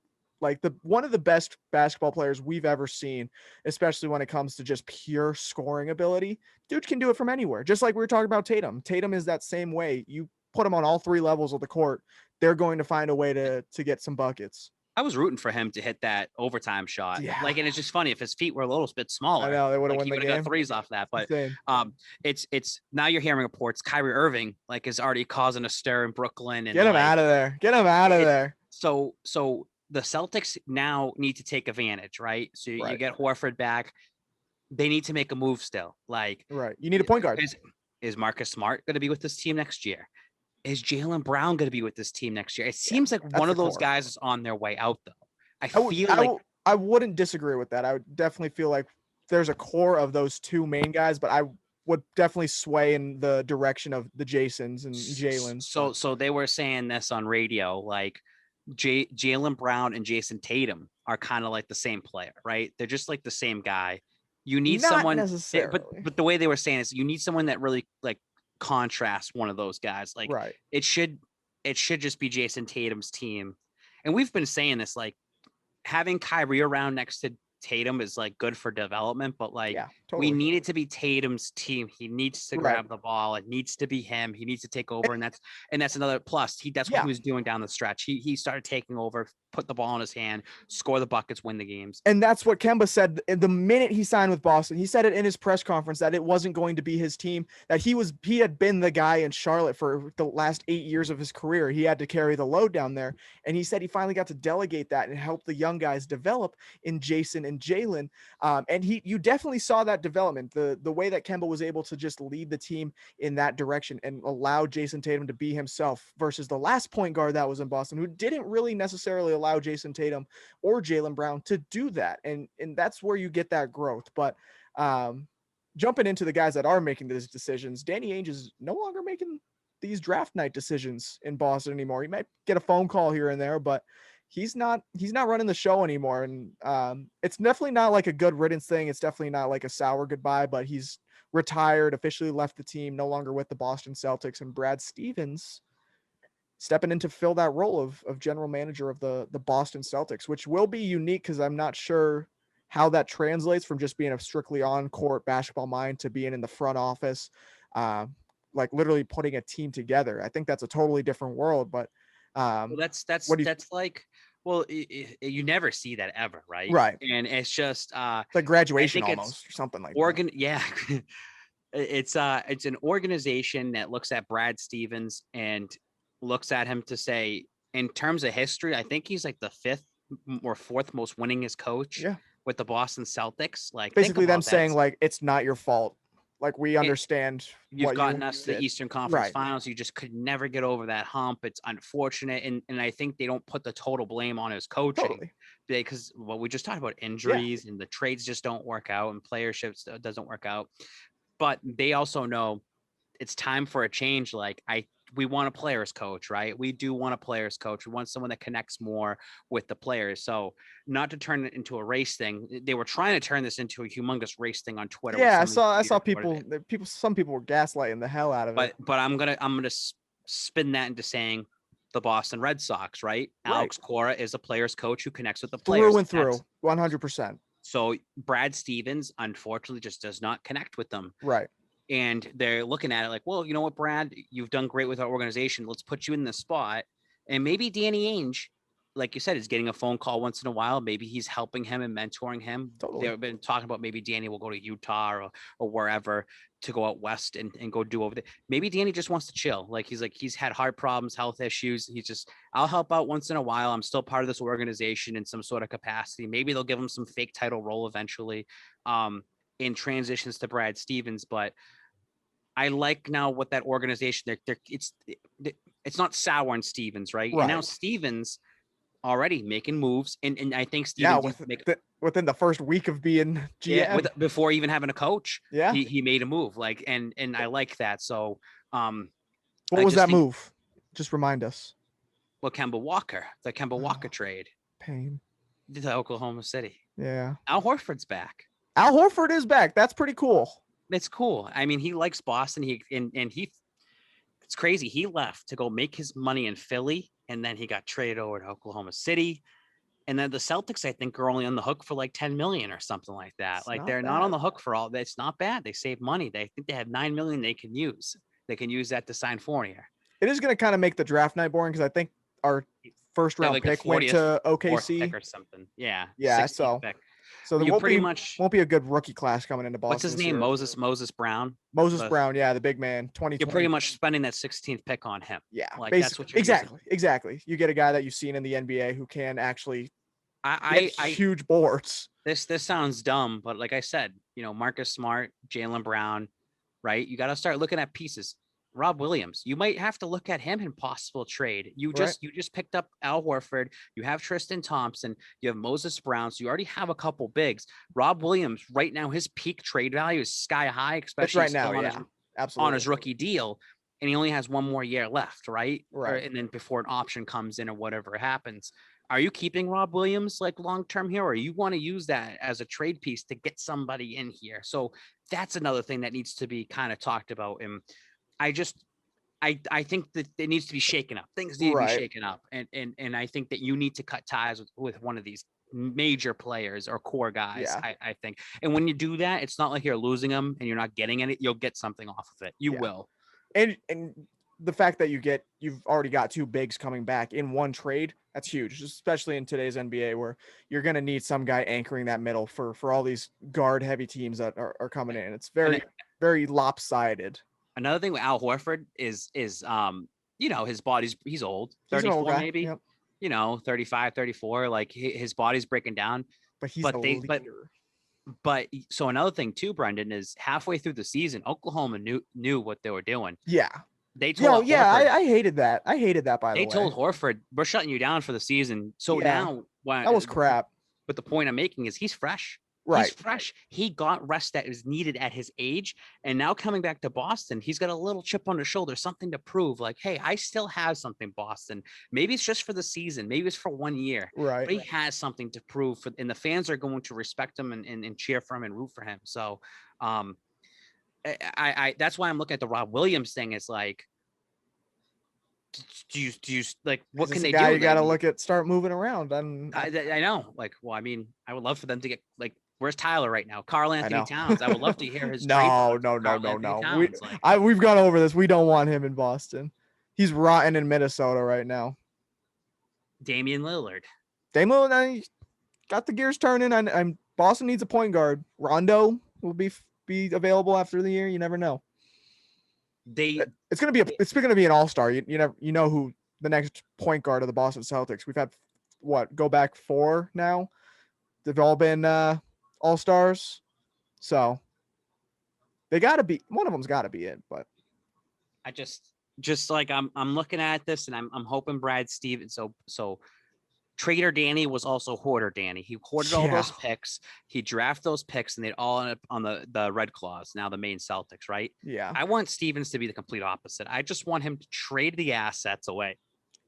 one of the best basketball players we've ever seen, especially when it comes to just pure scoring ability. Dude can do it from anywhere. Just like we were talking about Tatum. Tatum is that same way. You put him on all 3 levels of the court, they're going to find a way to get some buckets. I was rooting for him to hit that overtime shot. Yeah. Like, and it's just funny if his feet were a little bit smaller. I know they would have won the game. Got threes off that. But it's now you're hearing reports. Kyrie Irving is already causing a stir in Brooklyn. And get him out of there. Get him out of there. So the Celtics now need to take advantage, right? So you get Horford back. They need to make a move still. You need a point guard. Is Marcus Smart going to be with this team next year? Is Jaylen Brown going to be with this team next year? It seems like one of those guys is on their way out, though. I wouldn't disagree with that. I would definitely feel like there's a core of those 2 main guys, but I would definitely sway in the direction of the Jasons and Jalen's. So they were saying this on radio, like Jaylen Brown and Jason Tatum are kind of like the same player, right? They're just like the same guy. You need someone, but the way they were saying is you need someone that really contrast one of those guys. It should just be Jason Tatum's team. And we've been saying this, having Kyrie around next to Tatum is good for development, but we need it to be Tatum's team. He needs to grab the ball. It needs to be him. He needs to take over. And that's another plus. That's what he was doing down the stretch. He started taking over, put the ball in his hand, score the buckets, win the games. And that's what Kemba said the minute he signed with Boston. He said it in his press conference that it wasn't going to be his team, that he had been the guy in Charlotte for the last 8 years of his career. He had to carry the load down there. And he said he finally got to delegate that and help the young guys develop in Jason and Jaylen. And you definitely saw that development, the way that Kemba was able to just lead the team in that direction and allow Jason Tatum to be himself versus the last point guard that was in Boston, who didn't really necessarily allow Jason Tatum or Jaylen Brown to do that. And that's where you get that growth. But jumping into the guys that are making these decisions, Danny Ainge is no longer making these draft night decisions in Boston anymore. He might get a phone call here and there, but he's not running the show anymore. And it's definitely not like a good riddance thing. It's definitely not like a sour goodbye, but he's retired, officially left the team, no longer with the Boston Celtics, and Brad Stevens stepping in to fill that role of general manager of the Boston Celtics, which will be unique because I'm not sure how that translates from just being a strictly on-court basketball mind to being in the front office, literally putting a team together. I think that's a totally different world, but you never see that ever, right? Right. And it's just like graduation almost or something like that. Yeah. It's an organization that looks at Brad Stevens and looks at him to say, in terms of history, I think he's like the 5th or 4th most winningest coach with the Boston Celtics. Basically them saying it's not your fault. We understand you've gotten us to the Eastern Conference Finals. You just could never get over that hump. It's unfortunate. And I think they don't put the total blame on his coaching because we just talked about injuries and the trades just don't work out and playerships doesn't work out. But they also know it's time for a change. We want a players coach, right? We do want a players coach. We want someone that connects more with the players. So not to turn it into a race thing. They were trying to turn this into a humongous race thing on Twitter. Yeah, I saw some people were gaslighting the hell out of it. But I'm gonna spin that into saying the Boston Red Sox, right? Alex Cora is a player's coach who connects with the players. Through and through, 100%. So Brad Stevens, unfortunately, just does not connect with them. Right. And they're looking at it like, well, you know what, Brad, you've done great with our organization. Let's put you in the spot. And maybe Danny Ainge, like you said, is getting a phone call once in a while. Maybe he's helping him and mentoring him. Totally. They've been talking about maybe Danny will go to Utah or wherever to go out west and go do over there. Maybe Danny just wants to chill. He's had heart problems, health issues. I'll help out once in a while. I'm still part of this organization in some sort of capacity. Maybe they'll give him some fake title role eventually in transitions to Brad Stevens. But I like now what that organization, it's not Sauer and Stevens, right? And now Stevens already making moves, and I think Stevens within the first week of being GM, before even having a coach, yeah, he made a move, and I like that. So, what was that move? Just remind us. Well, Kemba Walker, the Kemba Walker trade, pain to Oklahoma City. Yeah, Al Horford's back. Al Horford is back. That's pretty cool. It's cool. I mean, he likes Boston. It's crazy. He left to go make his money in Philly, and then he got traded over to Oklahoma City. And then the Celtics, I think, are only on the hook for like 10 million or something like that. They're not on the hook for all that. It's not bad. They save money. They think they have 9 million they can use. They can use that to sign Fournier. It is going to kind of make the draft night boring because I think our first round pick went to OKC pick or something. Yeah. Yeah. So there won't be a good rookie class coming into Boston. What's his name? Moses Brown. Brown, yeah, the big man. 2020. You're pretty much spending that 16th pick on him. Yeah, that's what you're exactly. You get a guy that you've seen in the NBA who can actually huge boards. This sounds dumb, but like I said, Marcus Smart, Jaylen Brown, right? You got to start looking at pieces. Rob Williams, you might have to look at him in possible trade. You just picked up Al Horford. You have Tristan Thompson. You have Moses Brown. So you already have a couple bigs. Rob Williams, right now, his peak trade value is sky high, especially right now. Absolutely. On his rookie deal. And he only has one more year left, right? Right. And then before an option comes in or whatever happens. Are you keeping Rob Williams long-term here, or you want to use that as a trade piece to get somebody in here? So that's another thing that needs to be kind of talked about. And I think that it needs to be shaken up. Things need to be shaken up. And I think that you need to cut ties with one of these major players or core guys, I think. And when you do that, it's not like you're losing them and you're not getting any. You'll get something off of it. You will. And the fact that you've already got two bigs coming back in one trade, that's huge, especially in today's NBA where you're going to need some guy anchoring that middle for all these guard heavy teams that are coming in. It's very lopsided. Another thing with Al Horford is his body's, he's old, 34 maybe, 35, 34, his body's breaking down. But he's a leader. But so another thing too, Brendan, is halfway through the season, Oklahoma knew what they were doing. Yeah. They told I hated that. I hated that, by the way. They told Horford, we're shutting you down for the season. So now that was crap. But the point I'm making is he's fresh. Right. He's fresh. He got rest that is needed at his age. And now coming back to Boston, he's got a little chip on his shoulder, something to prove. Like, hey, I still have something, Boston. Maybe it's just for the season. Maybe it's for 1 year. Right. But he has something to prove. And the fans are going to respect him and cheer for him and root for him. So I that's why I'm looking at the Rob Williams thing. It's like, do you what can they do? You got to start moving around. I know. I mean, I would love for them to get where's Tyler right now? Karl Anthony Towns. I would love to hear his. No. We've gone over this. We don't want him in Boston. He's rotten in Minnesota right now. Damian Lillard. Got the gears turning. I'm Boston needs a point guard. Rondo will be available after the year. You never know. It's gonna be an all-star. You know who the next point guard of the Boston Celtics. We've had go back 4 now. They've all been all-stars. So they gotta be one of them's gotta be it. But I just I'm looking at this and I'm hoping Brad Stevens. So Trader Danny was also Hoarder Danny. He hoarded all those picks. He drafted those picks, and they'd all end up on the Red Claws, now the main Celtics, right? Yeah. I want Stevens to be the complete opposite. I just want him to trade the assets away.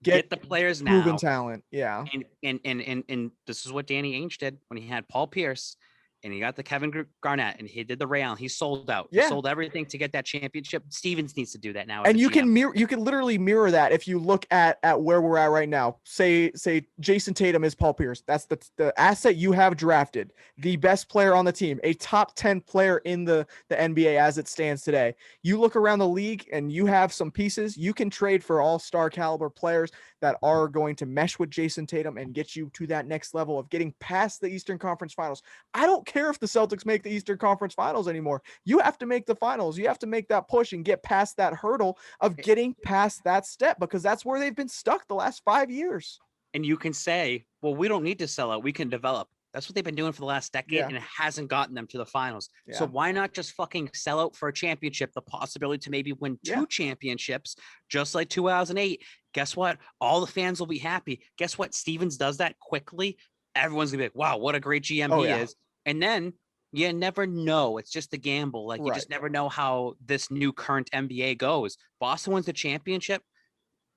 Get the players now. Proven talent, yeah. And this is what Danny Ainge did when he had Paul Pierce, and he got the Kevin Garnett, and he did the Ray Allen. He sold out. He Yeah. sold everything to get that championship. Stevens needs to do that now. And you can literally mirror that if you look at where we're at right now. Say Jason Tatum is Paul Pierce. That's the asset you have drafted, the best player on the team, a top 10 player in the NBA as it stands today. You look around the league and you have some pieces you can trade for all-star caliber players that are going to mesh with Jason Tatum and get you to that next level of getting past the Eastern Conference Finals. I don't care if the Celtics make the Eastern Conference Finals anymore. You have to make the finals. You have to make that push and get past that hurdle of getting past that step, because that's where they've been stuck the last 5 years. And you can say, well, we don't need to sell out. We can develop. That's what they've been doing for the last decade, and it hasn't gotten them to the finals. Yeah. So why not just fucking sell out for a championship, the possibility to maybe win 2 championships, just like 2008. Guess what? All the fans will be happy. Guess what? Stevens does that quickly. Everyone's going to be like, wow, what a great GM he is. And then you never know. It's just a gamble. Like, you just never know how this new current NBA goes. Boston wins the championship,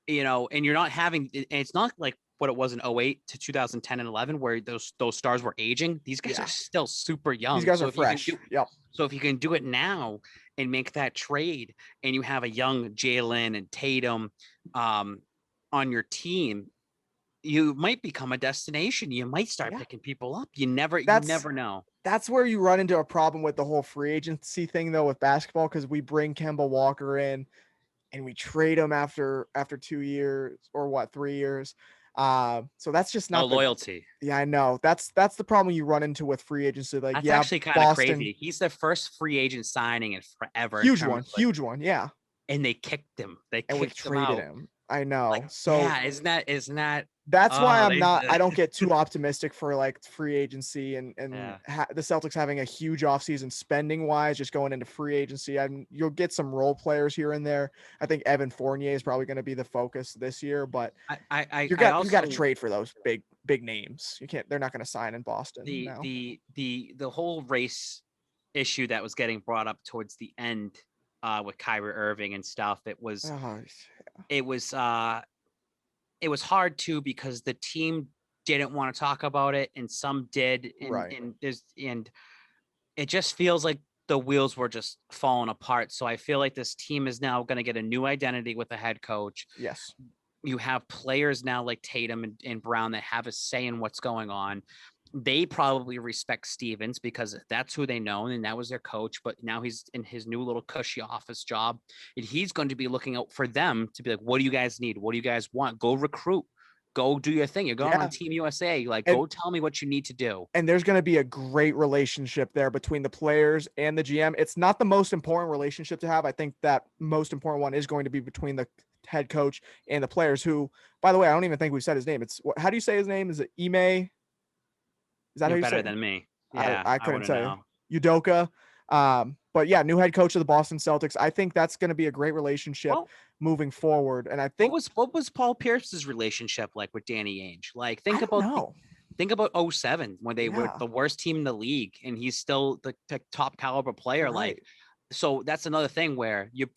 and you're not having – it's not like what it was in 2008 to 2010 and 11 where those stars were aging. These guys are still super young. These guys are fresh. So if you can do it now and make that trade, and you have a young Jalen and Tatum on your team, you might become a destination. You might start picking people up. You never know. That's where you run into a problem with the whole free agency thing, though, with basketball, because we bring Kemba Walker in and we trade him after 2 years or 3 years. So that's just not loyalty. Yeah, I know. That's the problem you run into with free agency. Like, that's actually kind of crazy. He's the first free agent signing in forever. Huge one. Yeah. And they kicked him. We traded him. I know. Like, so yeah, isn't that that's why I don't get too optimistic for like free agency and the Celtics having a huge offseason spending wise, just going into free agency. You'll get some role players here and there. I think Evan Fournier is probably going to be the focus this year, but you got to trade for those big names. They're not going to sign in Boston. The whole race issue that was getting brought up towards the end with Kyrie Irving and stuff. It was hard too, because the team didn't want to talk about it and some did. And it just feels like the wheels were just falling apart. So I feel like this team is now going to get a new identity with the head coach. Yes. You have players now like Tatum and Brown that have a say in what's going on. They probably respect Stevens because that's who they know, and that was their coach. But now he's in his new little cushy office job, and he's going to be looking out for them to be like, what do you guys need? What do you guys want? Go recruit. Go do your thing. You're going on Team USA. Go tell me what you need to do. And there's going to be a great relationship there between the players and the GM. It's not the most important relationship to have. I think that most important one is going to be between the head coach and the players, who, by the way, I don't even think we said his name. How do you say his name? Is it Ime? Is that You're how you better say than it? me? Yeah, I couldn't tell you. Udoka. But yeah, new head coach of the Boston Celtics. I think that's going to be a great relationship moving forward. And I think what was Paul Pierce's relationship like with Danny Ainge? Like, think about 2007 when they were the worst team in the league, and he's still the top caliber player. Right. Like, so that's another thing where you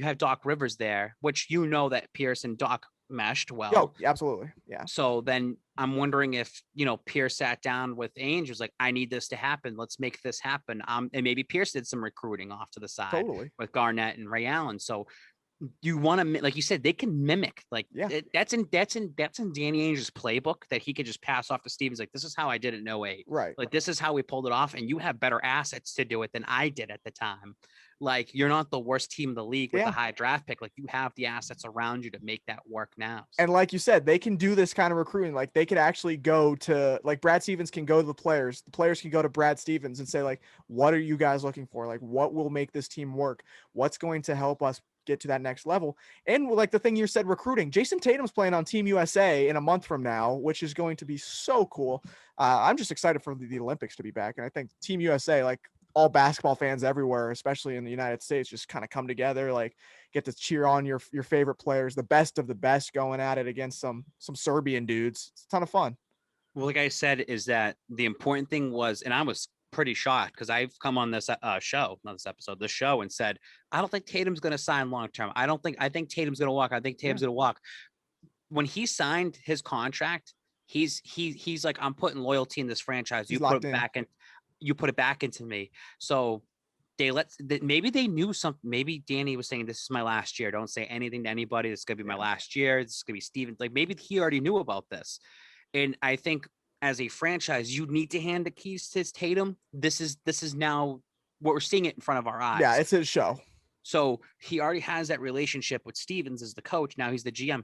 have Doc Rivers there, which that Pierce and Doc meshed well. Oh, absolutely. Yeah. So then I'm wondering if, Pierce sat down with Ainge, was like, I need this to happen. Let's make this happen. And maybe Pierce did some recruiting off to the side with Garnett and Ray Allen. So you want to, like you said, they can mimic, that's in Danny Ainge's playbook that he could just pass off to Stevens. Like, this is how I did it in 08. Right. Like, this is how we pulled it off. And you have better assets to do it than I did at the time. Like, you're not the worst team in the league with a high draft pick. Like, you have the assets around you to make that work now. And like you said, they can do this kind of recruiting. Like, they could actually go to, like, Brad Stevens can go to the players. The players can go to Brad Stevens and say, like, what are you guys looking for? Like, what will make this team work? What's going to help us get to that next level? And like the thing you said, recruiting. Jason Tatum's playing on Team USA in a month from now, which is going to be so cool. I'm just excited for the Olympics to be back. And I think Team USA, like, all basketball fans everywhere, especially in the United States, just kind of come together, like, get to cheer on your favorite players, the best of the best, going at it against some Serbian dudes. It's a ton of fun. Well, like I said, is that the important thing was, and I was pretty shocked because I've come on this show, not this episode, the show, and said, I don't think Tatum's going to sign long-term. I think Tatum's going to walk. I think Tatum's going to walk. When he signed his contract, he's like, I'm putting loyalty in this franchise. You put it back in. you put it back into me. So maybe they knew something. Maybe Danny was saying, this is my last year. Don't say anything to anybody. This is going to be my last year. This is going to be Steven. Like maybe he already knew about this. And I think as a franchise, you need to hand the keys to Tatum. This is now what we're seeing it in front of our eyes. Yeah, it's his show. So he already has that relationship with Stevens as the coach. Now he's the GM.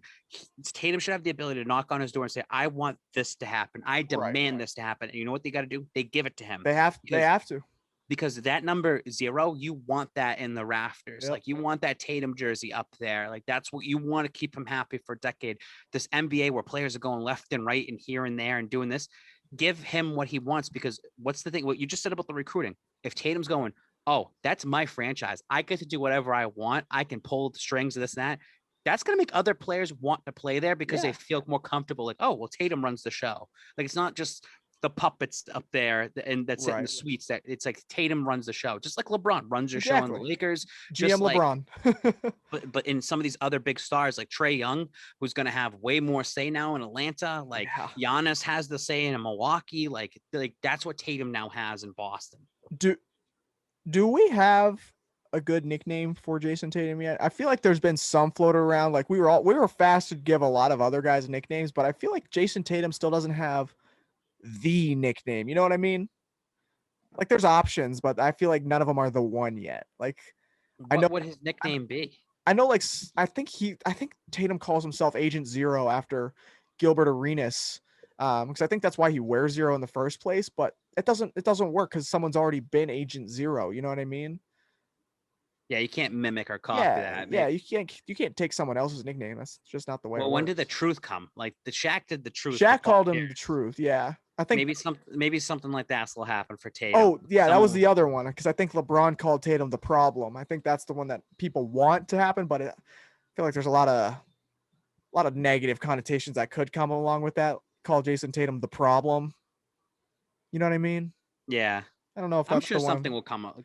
Tatum should have the ability to knock on his door and say, I want this to happen. I demand this to happen. And you know what they got to do? They give it to him. They have to. Because that number 0, you want that in the rafters. Like you want that Tatum jersey up there. Like that's what you want to keep him happy for a decade. This NBA where players are going left and right and here and there and doing this, give him what he wants. Because what's the thing? What you just said about the recruiting. If Tatum's going, oh, that's my franchise, I get to do whatever I want. I can pull the strings of this and that. That's going to make other players want to play there because they feel more comfortable. Like, oh, well, Tatum runs the show. Like it's not just the puppets up there and that's in the suites. That it's like Tatum runs the show, just like LeBron runs the show on the Lakers. GM LeBron. but in some of these other big stars like Trae Young, who's going to have way more say now in Atlanta. Like Giannis has the say in Milwaukee. Like that's what Tatum now has in Boston. Do we have a good nickname for Jason Tatum yet? I feel like there's been some floated around. Like we were fast to give a lot of other guys nicknames, but I feel like Jason Tatum still doesn't have the nickname. You know what I mean? Like there's options, but I feel like none of them are the one yet. Like what would his nickname be? I know, like I think Tatum calls himself Agent Zero after Gilbert Arenas, because I think that's why he wears 0 in the first place. But it doesn't work because someone's already been Agent Zero. You know what I mean? Yeah, you can't mimic or copy that. Yeah, you can't take someone else's nickname. That's just not the way. Well, when did the Truth come? Like the Shaq did the Truth. Shaq called him the Truth. Yeah, I think maybe something like that will happen for Tatum. Oh yeah, that was the other one because I think LeBron called Tatum the Problem. I think that's the one that people want to happen, but I feel like there's a lot of negative connotations that could come along with that. Call Jason Tatum the Problem. You know what I mean? Yeah. I don't know if I'm that's sure the something one. will come up.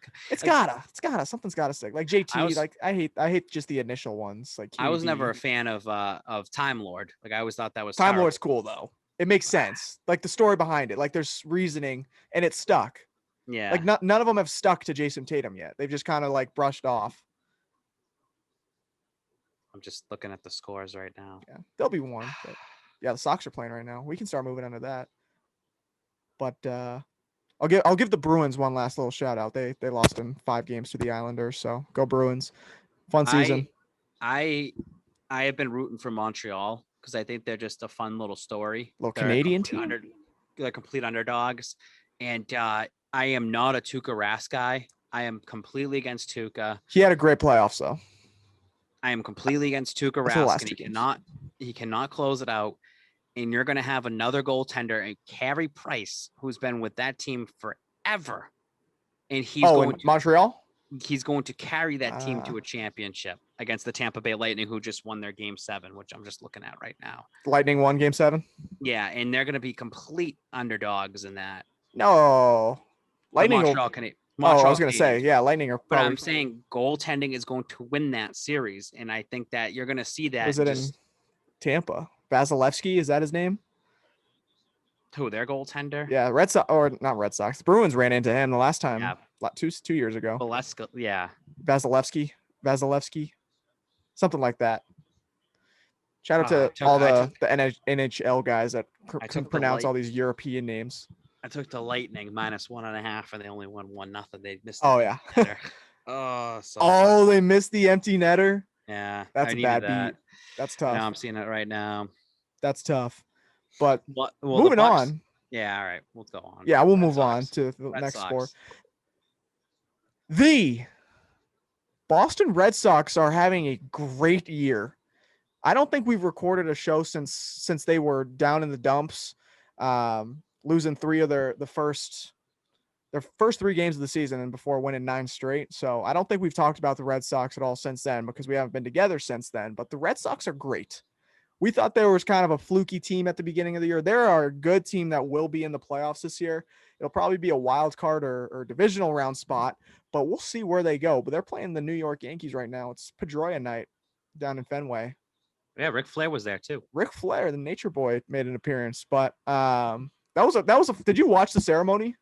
Something's gotta stick. Like JT, I hate just the initial ones. Like I was never a fan of Time Lord. Like I always thought that was Time Lord's cool though. It makes sense. Like the story behind it. Like there's reasoning and it's stuck. Yeah. Like none of them have stuck to Jason Tatum yet. They've just kind of like brushed off. I'm just looking at the scores right now. Yeah, there'll be one. But yeah, the Sox are playing right now. We can start moving into that. But I'll give the Bruins one last little shout out. They lost in 5 games to the Islanders, so go Bruins. Fun season. I have been rooting for Montreal because I think they're just a fun little story. Little Canadian team. They're complete underdogs, and I am not a Tuukka Rask guy. I am completely against Tuukka. He had a great playoffs though. I am completely against Tuukka Rask, and he cannot close it out. And you're going to have another goaltender, and Carey Price, who's been with that team forever. And he's going to Montreal. He's going to carry that team to a championship against the Tampa Bay Lightning, who just won their Game 7, which I'm just looking at right now. Lightning won Game 7. Yeah, and they're going to be complete underdogs in that. No, Lightning. Montreal, I was going to say, yeah, Lightning are. But I'm saying goaltending is going to win that series, and I think that you're going to see that. Is it in Tampa? Vasilevsky, is that his name? Who, their goaltender? Yeah, Red Sox, or not Red Sox. The Bruins ran into him the last time, 2 years ago. Yeah. Vasilevsky, something like that. Shout out to all the NHL guys that can pronounce all these European names. I took the Lightning -1.5, and they only won 1-0. They missed. Oh yeah. Oh, they missed the empty netter. Yeah, that's a bad beat. That's tough. Now I'm seeing it right now. That's tough. But well, moving on. Yeah, all right. We'll go on. Yeah, we'll move on to the next sport. The Boston Red Sox are having a great year. I don't think we've recorded a show since they were down in the dumps, losing 3 of their first 3 games of the season and before winning 9 straight. So I don't think we've talked about the Red Sox at all since then because we haven't been together since then. But the Red Sox are great. We thought there was kind of a fluky team at the beginning of the year. They're a good team that will be in the playoffs this year. It'll probably be a wild card or divisional round spot, but we'll see where they go. But they're playing the New York Yankees right now. It's Pedroia night down in Fenway. Yeah, Ric Flair was there too. Ric Flair, the Nature Boy, made an appearance. But that was a. Did you watch the ceremony?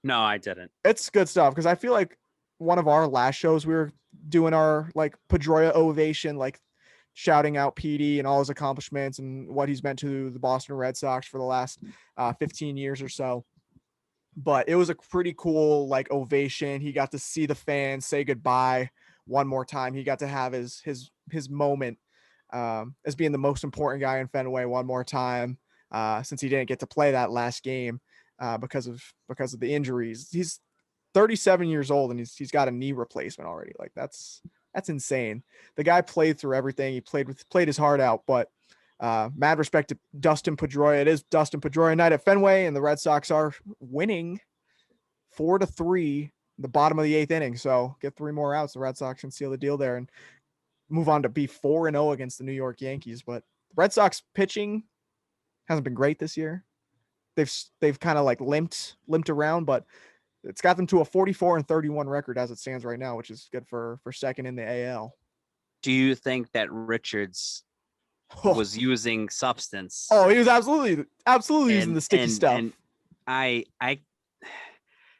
No, I didn't. It's good stuff because I feel like one of our last shows we were doing our like Pedroia ovation, like shouting out PD and all his accomplishments and what he's meant to the Boston Red Sox for the last 15 years or so. But it was a pretty cool like ovation. He got to see the fans say goodbye one more time. He got to have his moment as being the most important guy in Fenway one more time since he didn't get to play that last game because of the injuries. He's 37 years old and he's got a knee replacement already. Like that's insane. The guy played through everything. He played his heart out, but mad respect to Dustin Pedroia. It is Dustin Pedroia night at Fenway, and the Red Sox are winning 4-3 the bottom of the 8th inning. So get 3 more outs. The Red Sox can seal the deal there and move on to be 4-0 against the New York Yankees. But the Red Sox pitching hasn't been great this year. They've kind of like limped around, but it's got them to a 44-31 record as it stands right now, which is good for second in the AL. Do you think that Richards was using substance? Oh, he was absolutely using the sticky stuff. And I,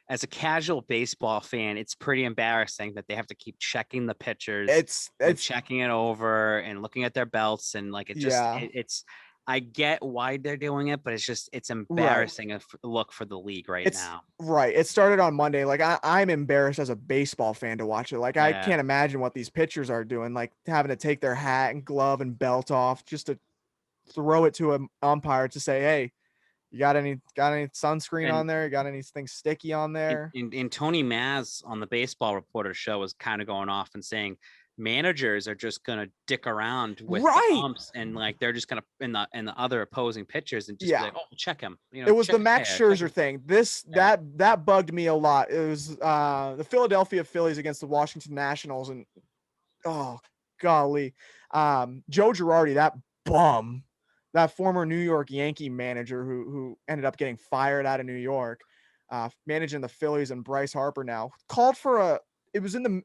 as a casual baseball fan, it's pretty embarrassing that they have to keep checking the pitchers. It's checking it over and looking at their belts and like it just it's. I get why they're doing it, but it's embarrassing a look for the league now. Right. It started on Monday. Like I'm embarrassed as a baseball fan to watch it. Like I can't imagine what these pitchers are doing, like having to take their hat and glove and belt off just to throw it to an umpire to say, hey, you got any sunscreen on there? You got anything sticky on there? And Tony Maz on the Baseball Reporter show was kind of going off and saying managers are just gonna dick around with the umps and like they're just gonna in the other opposing pitchers and just be like, oh, check him. You know, it was the Max Scherzer thing. That bugged me a lot. It was the Philadelphia Phillies against the Washington Nationals, and oh golly, Joe Girardi, that bum, that former New York Yankee manager who ended up getting fired out of New York, managing the Phillies, and Bryce Harper now called for it was in the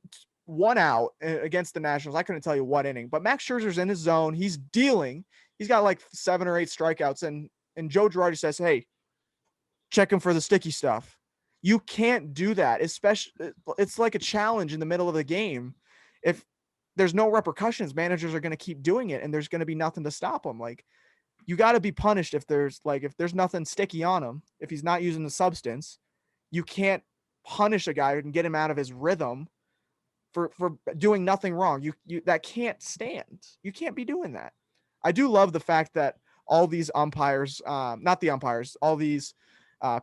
1 out against the Nationals. I couldn't tell you what inning, but Max Scherzer's in his zone. He's dealing. He's got like 7 or 8 strikeouts, and Joe Girardi says, "Hey, check him for the sticky stuff." You can't do that. Especially, it's like a challenge in the middle of the game. If there's no repercussions, managers are going to keep doing it, and there's going to be nothing to stop them. Like you got to be punished if there's nothing sticky on him. If he's not using the substance, you can't punish a guy and get him out of his rhythm for doing nothing wrong. You that can't stand. You can't be doing that. I do love the fact that all these umpires, not the umpires, all these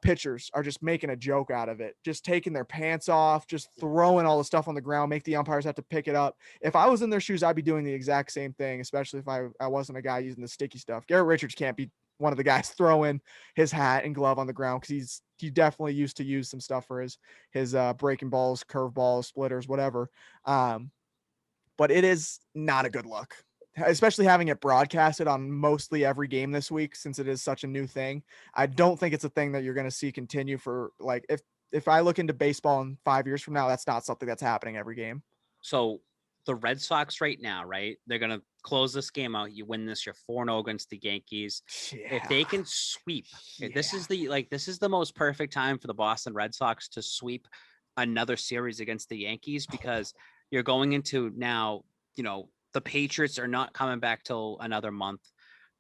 pitchers are just making a joke out of it, just taking their pants off, just throwing all the stuff on the ground, make the umpires have to pick it up. If I was in their shoes, I'd be doing the exact same thing, especially if I wasn't a guy using the sticky stuff. Garrett Richards can't be one of the guys throwing his hat and glove on the ground because he definitely used to use some stuff for his breaking balls, curve balls, splitters, whatever. But it is not a good look, especially having it broadcasted on mostly every game this week, since it is such a new thing. I don't think it's a thing that you're going to see continue for, like, if I look into baseball in 5 years from now, that's not something that's happening every game. So the Red Sox right now, right? They're going to close this game out. You win this, you're 4-0 against the Yankees. Yeah. If they can sweep, this is the most perfect time for the Boston Red Sox to sweep another series against the Yankees, because you're going into now, the Patriots are not coming back till another month.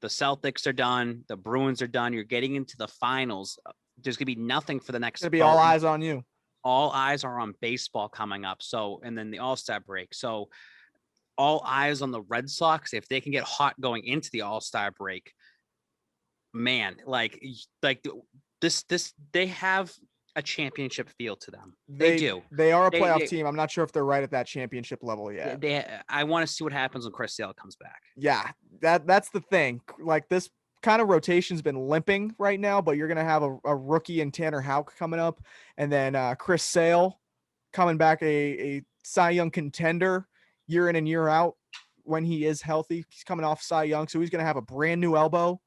The Celtics are done. The Bruins are done. You're getting into the finals. There's going to be nothing for the next. It's going to be all eyes on you. All eyes are on baseball coming up. So, and then the All-Star break. So all eyes on the Red Sox. If they can get hot going into the All-Star break, man, like this, they have a championship feel to them. They do. They are a playoff team. I'm not sure if they're right at that championship level yet. I want to see what happens when Chris Sale comes back. Yeah, that's the thing. Like, this kind of rotation's been limping right now, but you're going to have a rookie in Tanner Houck coming up, and then Chris Sale coming back, a Cy Young contender year in and year out when he is healthy. He's coming off Cy Young, so he's going to have a brand new elbow.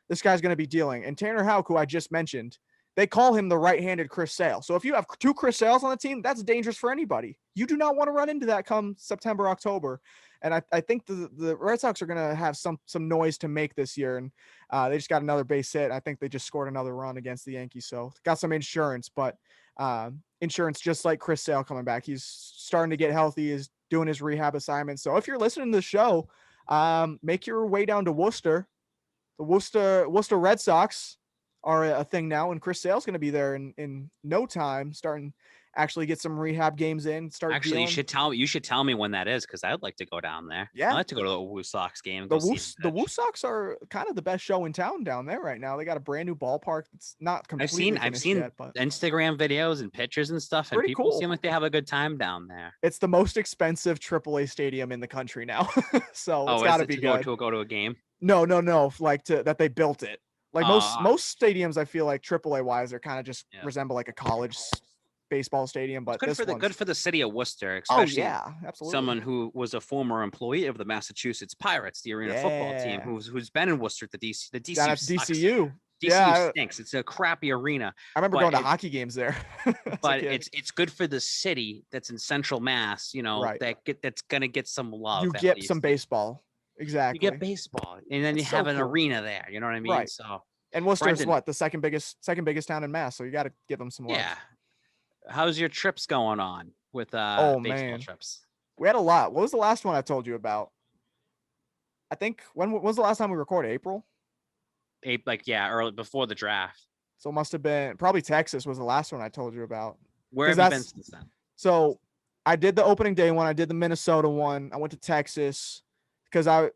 This guy's going to be dealing. And Tanner Houck, who I just mentioned, they call him the right-handed Chris Sale. So if you have 2 Chris Sales on the team, that's dangerous for anybody. You do not want to run into that come September, October. And I think the Red Sox are going to have some noise to make this year. And they just got another base hit. I think they just scored another run against the Yankees. So got some insurance. But insurance, just like Chris Sale coming back. He's starting to get healthy, is doing his rehab assignment. So if you're listening to the show, make your way down to Worcester. The Worcester Red Sox are a thing now, and Chris Sale's going to be there in no time, starting actually get some rehab games in. Actually, you should tell me when that is, because I'd like to go down there. Yeah, I'd like to go to the Woo Sox game. The Woo Sox are kind of the best show in town down there right now. They got a brand new ballpark. It's not completely. I've seen yet, but Instagram videos and pictures and stuff, and people seem like they have a good time down there. It's the most expensive AAA stadium in the country now, so it's got to be good. Go to a game. No. Like that they built it. Like most stadiums, I feel like AAA wise, they're kind of just resemble like a college baseball stadium. But it's good for the city of Worcester, especially absolutely. Someone who was a former employee of the Massachusetts Pirates, the arena football team, who's been in Worcester. The DCU. DCU stinks. It's a crappy arena. I remember going to hockey games there. But it's good for the city that's in Central Mass. That's gonna get some love. You get some baseball. Exactly. You get baseball, and then you have an arena there. You know what I mean? Right. So, and Worcester's the second biggest town in Mass. So you got to give them some love. Yeah. How's your trips going on with baseball trips? We had a lot. What was the last one I told you about? I think when was the last time we recorded? April. Early before the draft. So it must have been probably Texas was the last one I told you about. Where have you been since then? So I did the opening day one. I did the Minnesota one. I went to Texas. Because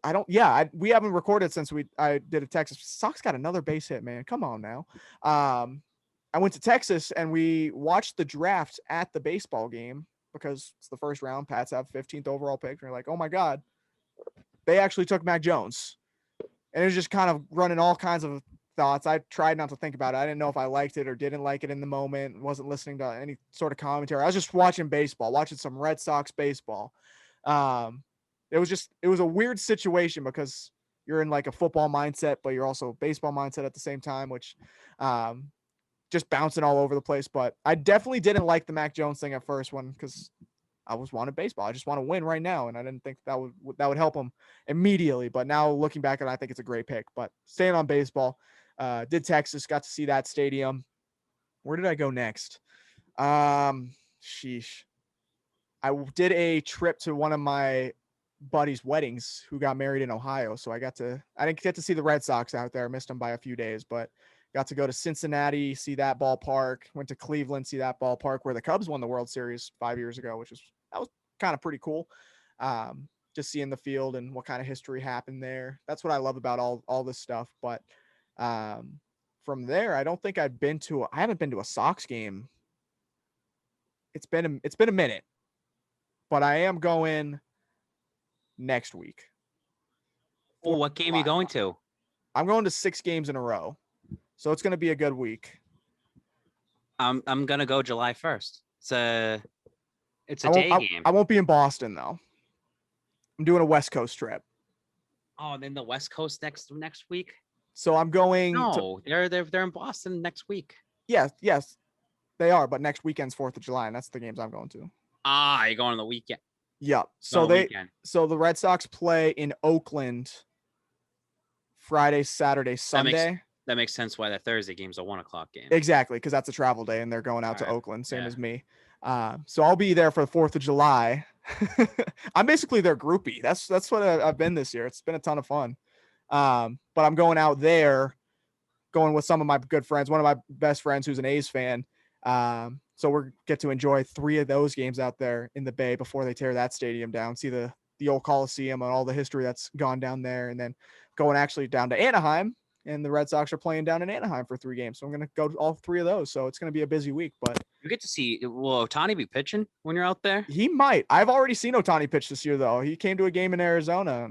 we haven't recorded since I did a Texas. Sox got another base hit, man. Come on now. I went to Texas and we watched the draft at the baseball game because it's the first round. Pats have 15th overall pick. And we're like, oh my God, they actually took Mac Jones. And it was just kind of running all kinds of thoughts. I tried not to think about it. I didn't know if I liked it or didn't like it in the moment. Wasn't listening to any sort of commentary. I was just watching baseball, watching some Red Sox baseball. It was a weird situation because you're in like a football mindset, but you're also baseball mindset at the same time, which just bouncing all over the place. But I definitely didn't like the Mac Jones thing at first because I was wanting baseball. I just want to win right now. And I didn't think that would help him immediately. But now looking back at it, I think it's a great pick. But staying on baseball, did Texas, got to see that stadium. Where did I go next? Sheesh. I did a trip to one of my buddy's weddings who got married in Ohio. So I didn't get to see the Red Sox out there. I missed them by a few days, but got to go to Cincinnati, see that ballpark, went to Cleveland, see that ballpark where the Cubs won the World Series 5 years ago, that was kind of pretty cool. Just seeing the field and what kind of history happened there. That's what I love about all this stuff. But from there, I don't think I haven't been to a Sox game. It's been a minute, but I am going next week. Well, what game are you going to? I'm going to 6 games in a row. So it's going to be a good week. I'm going to go July 1st. It's a day game. I won't be in Boston though. I'm doing a West Coast trip. Oh, and then the West Coast next week? So I'm going they're in Boston next week. Yes, they are, but next weekend's 4th of July, and that's the games I'm going to. You're going on the weekend. Yep. So the Red Sox play in Oakland Friday, Saturday, Sunday. That makes sense why that Thursday game's a 1:00 game. Exactly, because that's a travel day and they're going out to Oakland, same as me. So I'll be there for the 4th of July. I'm basically their groupie. That's what I've been this year. It's been a ton of fun. But I'm going out there, going with some of my good friends, one of my best friends who's an A's fan. So we get to enjoy 3 of those games out there in the Bay before they tear that stadium down, see the old Coliseum and all the history that's gone down there, and then going actually down to Anaheim, and the Red Sox are playing down in Anaheim for 3 games. So I'm going to go to all 3 of those. So it's going to be a busy week, but you get to see, will Ohtani be pitching when you're out there? He might. I've already seen Ohtani pitch this year though. He came to a game in Arizona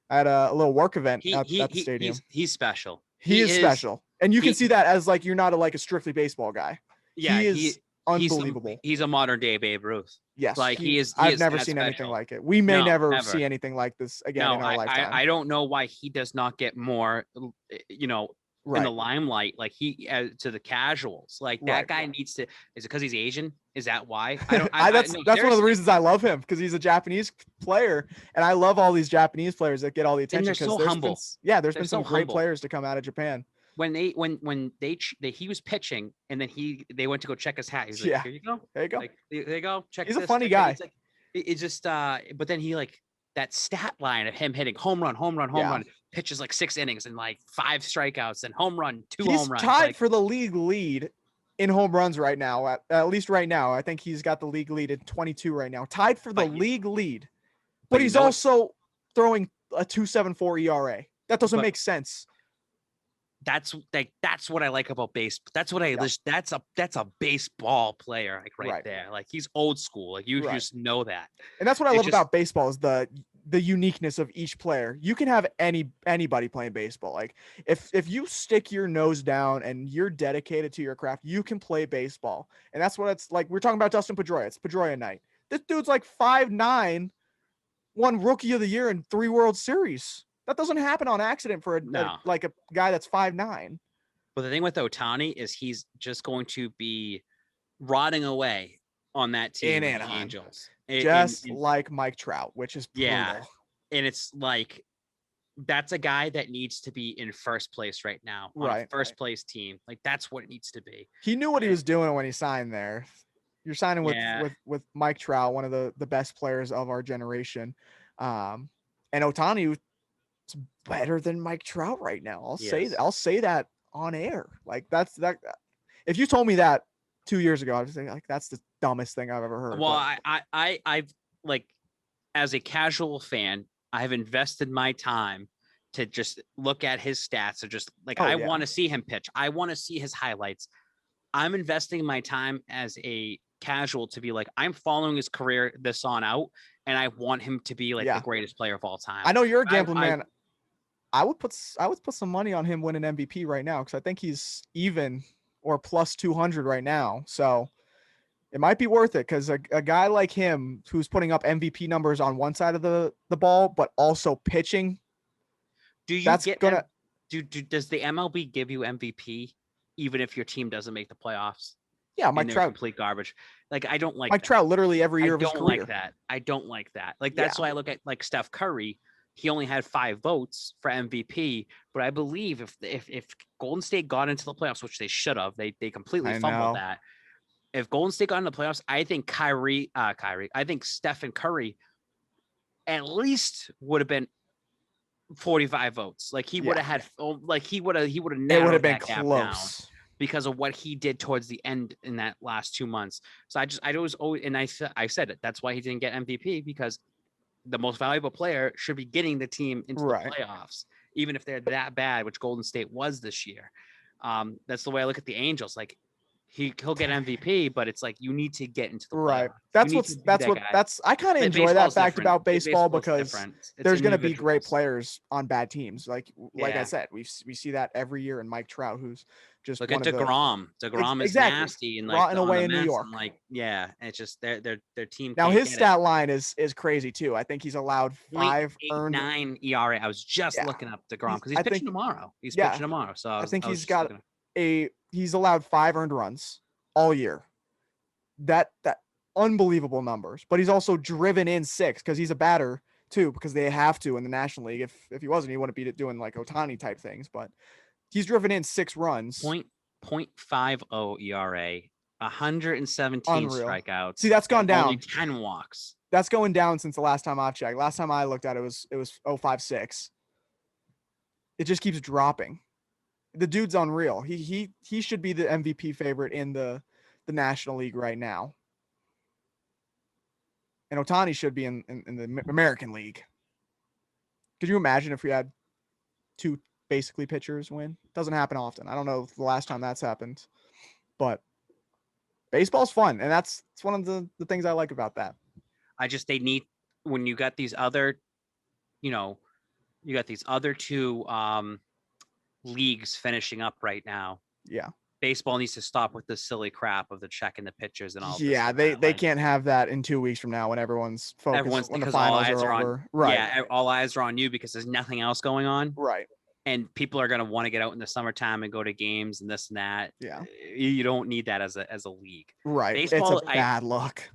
at a little work event at the stadium. He's special. He is special. And you can see that as like, you're not a strictly baseball guy. Yeah. He is unbelievable. He's a modern day Babe Ruth. Yes. Like I've never seen anything like it. We may never see anything like this again in our lifetime. I don't know why he does not get more, in the limelight, like to the casuals. Like that guy needs to. Is it because he's Asian? Is that why? That's one of the reasons I love him, because he's a Japanese player, and I love all these Japanese players that get all the attention. And they're so humble. There's been some great players to come out of Japan. when he was pitching and then they went to go check his hat. He's like, here you go. There you go. Like, there you go. Check. He's a funny guy. It's like, it's just but then he like that stat line of him hitting home run, pitches like 6 innings and like 5 strikeouts and home run, 2 home runs. He's tied for the league lead in home runs right now. At least right now, I think he's got the league lead at 22 right now. Tied for the league lead. But he's also throwing a 2.74 ERA. That doesn't make sense. That's what I like about baseball. That's what that's a baseball player like right there. Like he's old school. Like you just know that. And that's what I love about baseball is the uniqueness of each player. You can have anybody playing baseball. Like if you stick your nose down and you're dedicated to your craft, you can play baseball. And that's what it's like. We're talking about Dustin Pedroia. It's Pedroia night. This dude's like 5'9", won Rookie of the Year in 3 World Series. That doesn't happen on accident for a guy that's 5'9". But the thing with Ohtani is he's just going to be rotting away on that team in Anaheim. Angels. Like Mike Trout, which is brutal. Yeah. And it's like that's a guy that needs to be in first place right now on a first place team. Like that's what it needs to be. He knew what he was doing when he signed there. You're signing with Mike Trout, one of the best players of our generation. And Ohtani was better than Mike Trout right now. I'll say that on air. Like that's that. If you told me that 2 years ago, I was like that's the dumbest thing I've ever heard. Well, I've like as a casual fan, I've invested my time to just look at his stats or just like I want to see him pitch. I want to see his highlights. I'm investing my time as a casual to be like I'm following his career this on out, and I want him to be like the greatest player of all time. I know you're a gambling man. I would put some money on him winning MVP right now because I think he's even or plus 200 right now. So it might be worth it because a guy like him who's putting up MVP numbers on one side of the ball, but also pitching. Does the MLB give you MVP even if your team doesn't make the playoffs? Yeah, Mike Trout, complete garbage. Like I don't like Mike Trout literally every year of his career. I don't like that. Like that's why I look at like Steph Curry. He only had 5 votes for MVP, but I believe if Golden State got into the playoffs, which they should have, they completely fumbled that. If Golden State got into the playoffs, I think I think Steph and Curry at least would have been 45 votes. Like he would have had, he would have narrowed it would have been that gap close down because of what he did towards the end in that last 2 months. So I said it. That's why he didn't get MVP because the most valuable player should be getting the team into the playoffs, even if they're that bad, which Golden State was this year. That's the way I look at the Angels. Like he'll get MVP, but it's like you need to get into the playoffs. I kind of enjoy that fact about baseball because there's going to be great players on bad teams. Like I said, we see that every year in Mike Trout, who's just look at DeGrom. DeGrom is nasty and like rotting away in New York. Like it's just their team. Now his stat line is crazy too. I think he's allowed 5 earned 9 ERA. I was just looking up DeGrom because he's pitching tomorrow. He's pitching tomorrow. So I think he's allowed 5 earned runs all year. That unbelievable numbers. But he's also driven in 6 because he's a batter too, because they have to in the National League. If he wasn't, he wouldn't be doing like Ohtani type things. But he's driven in 6 runs. 0.50 ERA, 117 strikeouts. See, that's gone down. Only 10 walks. That's going down since the last time I checked. Last time I looked at it was 0.56. It just keeps dropping. The dude's unreal. He should be the MVP favorite in the National League right now. And Ohtani should be in the American League. Could you imagine if we had 2 basically pitchers win? Doesn't happen often. I don't know the last time that's happened, but baseball's fun. And that's one of the things I like about that. They need, when you got these other, you got these other 2 leagues finishing up right now. Yeah. Baseball needs to stop with the silly crap of the checking the pitchers and all. Yeah, they can't have that in 2 weeks from now when everyone's focused when the finals are over. Right. Yeah, all eyes are on you because there's nothing else going on. Right. And people are going to want to get out in the summertime and go to games and this and that. Yeah. You don't need that as a league. Right. Baseball, it's a bad look.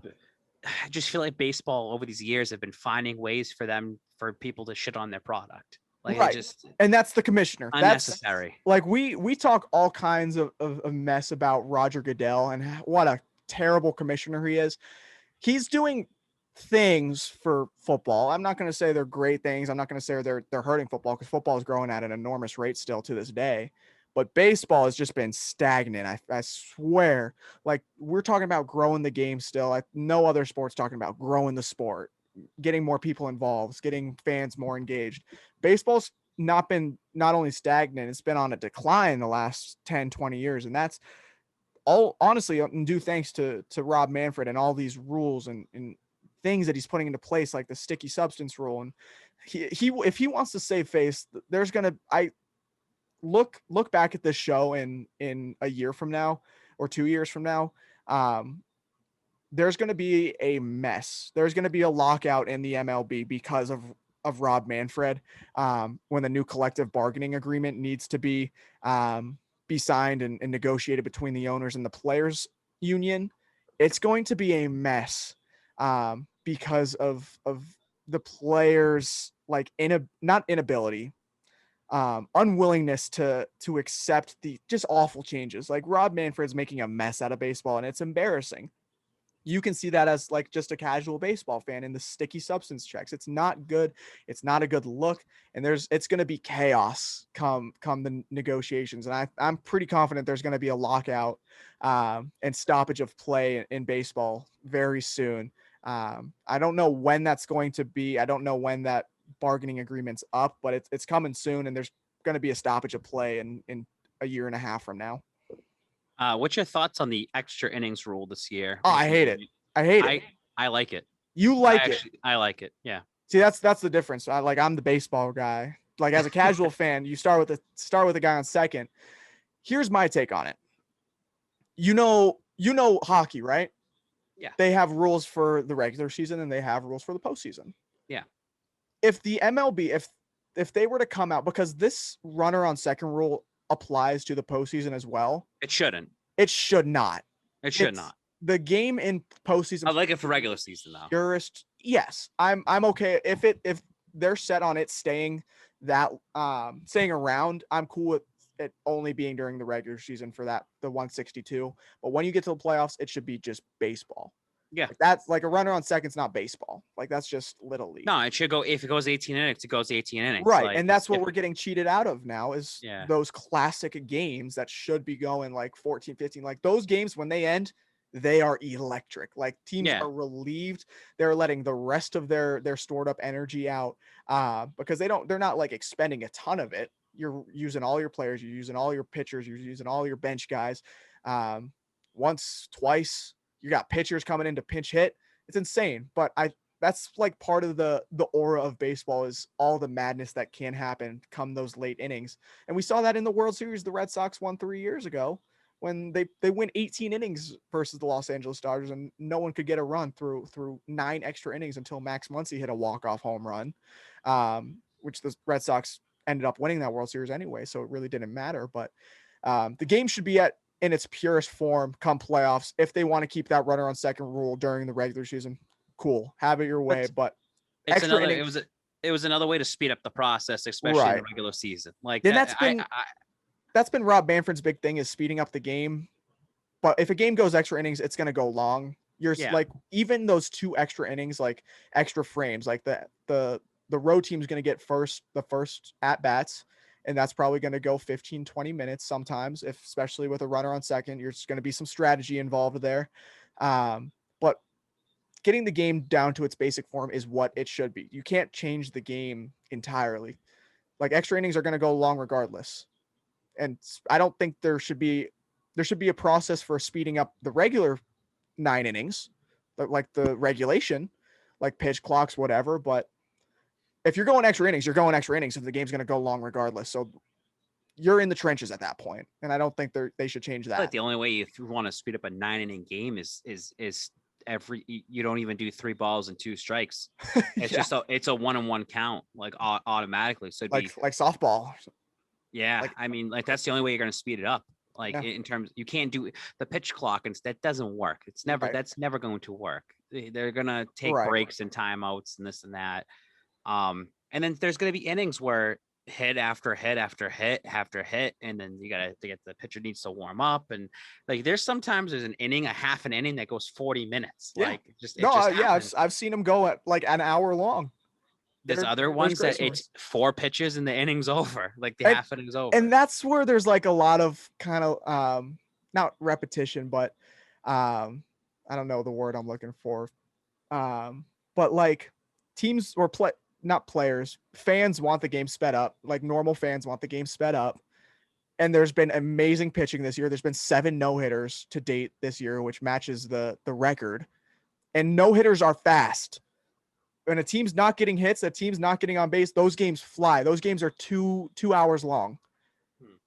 I just feel like baseball over these years have been finding ways for people to shit on their product. Like right. And that's the commissioner. Unnecessary. That's, like we talk all kinds of mess about Roger Goodell and what a terrible commissioner he is. He's doing things for football. I'm not going to say they're great things. I'm not going to say they're hurting football, because football is growing at an enormous rate still to this day. But baseball has just been stagnant. I swear. Like, we're talking about growing the game still. No other sport's talking about growing the sport, getting more people involved, getting fans more engaged. Baseball's not only stagnant, it's been on a decline the last 10, 20 years. And that's all, honestly, due thanks to Rob Manfred and all these rules and things that he's putting into place, like the sticky substance rule. And he if he wants to save face, there's gonna look back at this show in a year from now or 2 years from now. There's going to be a mess. There's going to be a lockout in the MLB because of Rob Manfred. When the new collective bargaining agreement needs to be signed and negotiated between the owners and the players union, it's going to be a mess because of the players, like, not inability, unwillingness to accept the just awful changes. Like, Rob Manfred's making a mess out of baseball, and it's embarrassing. You can see that as, like, just a casual baseball fan in the sticky substance checks. It's not good. It's not a good look. And it's going to be chaos come the negotiations. And I'm pretty confident there's going to be a lockout and stoppage of play in baseball very soon. I don't know when that's going to be. I don't know when that bargaining agreement's up, but it's coming soon. And there's going to be a stoppage of play in a year and a half from now. What's your thoughts on the extra innings rule this year? Oh, I hate it. I like it. You like it? I like it. Yeah. See, that's the difference. I'm the baseball guy. Like, as a casual fan, you start with a guy on second. Here's my take on it. You know hockey, right? Yeah. They have rules for the regular season and they have rules for the postseason. Yeah. If the MLB, if they were to come out, because this runner on second rule applies to the postseason as well. It shouldn't. It should not. It should not. The game in postseason. I like it for regular season though. Purist. Yes. I'm okay if they're set on it staying around. I'm cool with it only being during the regular season for the 162. But when you get to the playoffs, it should be just baseball. Yeah. Like, that's like a runner on second's not baseball. Like, that's just little league. No, it should go, if it goes 18 innings, it goes 18 innings. Right. Like, and that's what we're getting cheated out of now is Yeah. those classic games that should be going like 14, 15. Like, those games, when they end, they are electric. Like, teams are relieved. They're letting the rest of their stored up energy out because they're not like expending a ton of it. You're using all your players, you're using all your pitchers, you're using all your bench guys. Once, twice, you got pitchers coming in to pinch hit. It's insane. But that's like part of the aura of baseball is all the madness that can happen come those late innings. And we saw that in the World Series the Red Sox won 3 years ago when they win 18 innings versus the Los Angeles Dodgers, and no one could get a run through 9 extra innings until Max Muncy hit a walk-off home run, which the Red Sox ended up winning that World Series anyway, so it really didn't matter. But the game should be in its purest form come playoffs. If they want to keep that runner on second rule during the regular season, cool, have it your way. But it was another way to speed up the process, especially in the regular season. Like, then that's been Rob Manfred's big thing, is speeding up the game. But if a game goes extra innings, it's going to go long. Like, even those 2 extra innings, like extra frames, like the road team's going to get the first at bats. And that's probably going to go 15, 20 minutes sometimes, especially with a runner on second. There's going to be some strategy involved there. But getting the game down to its basic form is what it should be. You can't change the game entirely. Like, extra innings are going to go long regardless. And I don't think there should be a process for speeding up the regular 9 innings, like the regulation, like pitch clocks, whatever. But if you're going extra innings, you're going extra innings if the game's going to go long regardless. So you're in the trenches at that point, and I don't think they should change that. Like, the only way you want to speed up a 9-inning game is you don't even do 3 balls and 2 strikes. It's just it's a 1-on-1 count, like automatically. So like softball. Yeah, I mean, like, that's the only way you're going to speed it up. Like, in terms, you can't do the pitch clock, and that doesn't work. That's never going to work. They're going to take breaks and timeouts and this and that. And then there's going to be innings where hit after hit after hit after hit, and then the pitcher needs to warm up, and like there's an inning, a half an inning that goes 40 minutes. Yeah. Like happens. I've seen them go at like an hour long. There's other ones that it's 4 pitches and the inning's over, like the half inning's over. And that's where there's like a lot of kind of not repetition, but I don't know the word I'm looking for. But like teams or not players, fans want the game sped up. Like normal fans want the game sped up. And there's been amazing pitching this year. There's been 7 no-hitters to date this year, which matches the record. And no-hitters are fast. When a team's not getting hits, a team's not getting on base, those games fly. Those games are 2 hours long.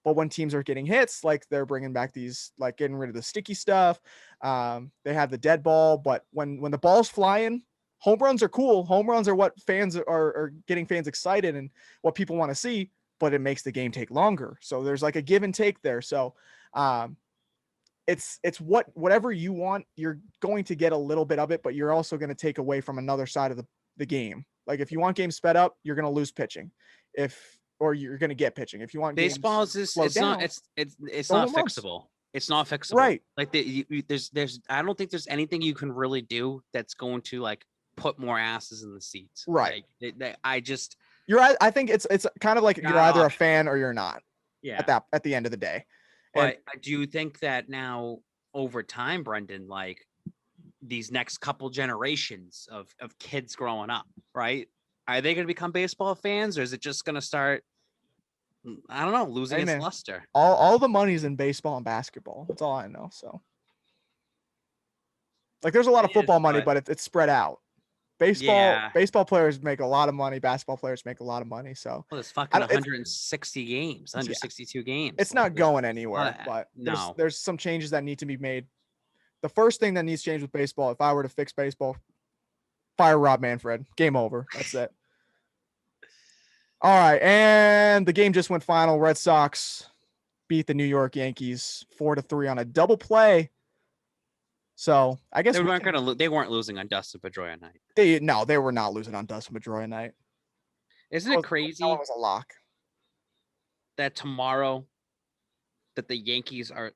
But when teams are getting hits, like they're bringing back these, like getting rid of the sticky stuff. They have the dead ball. But when the ball's flying, home runs are cool. Home runs are what fans are getting fans excited and what people want to see, but it makes the game take longer. So there's like a give and take there. So it's whatever you want, you're going to get a little bit of it, but you're also going to take away from another side of the game. Like if you want games sped up, you're going to lose pitching. Or you're going to get pitching. If you want baseball, it's not fixable. It's not fixable. Right. Like there's I don't think there's anything you can really do that's going to like put more asses in the seats. Right. Like, I think it's kind of like you're either a fan or you're not. Yeah. At the end of the day. But I do think that now over time, Brendan, like these next couple generations of kids growing up, right? Are they going to become baseball fans, or is it just going to start, I don't know, losing its luster? All the money's in baseball and basketball. That's all I know. So like there's a lot of football money, but it's spread out. Baseball players make a lot of money. Basketball players make a lot of money. So there's fucking 160 games, 162 games. It's not going anywhere, but there's some changes that need to be made. The first thing that needs to change with baseball, if I were to fix baseball, fire Rob Manfred. Game over. That's it. All right, and the game just went final. Red Sox beat the New York Yankees 4-3 on a double play. So I guess they weren't losing on Dustin Pedroia night. They were not losing on Dustin Pedroia night. Isn't it crazy? That was a lock. That tomorrow, that the Yankees are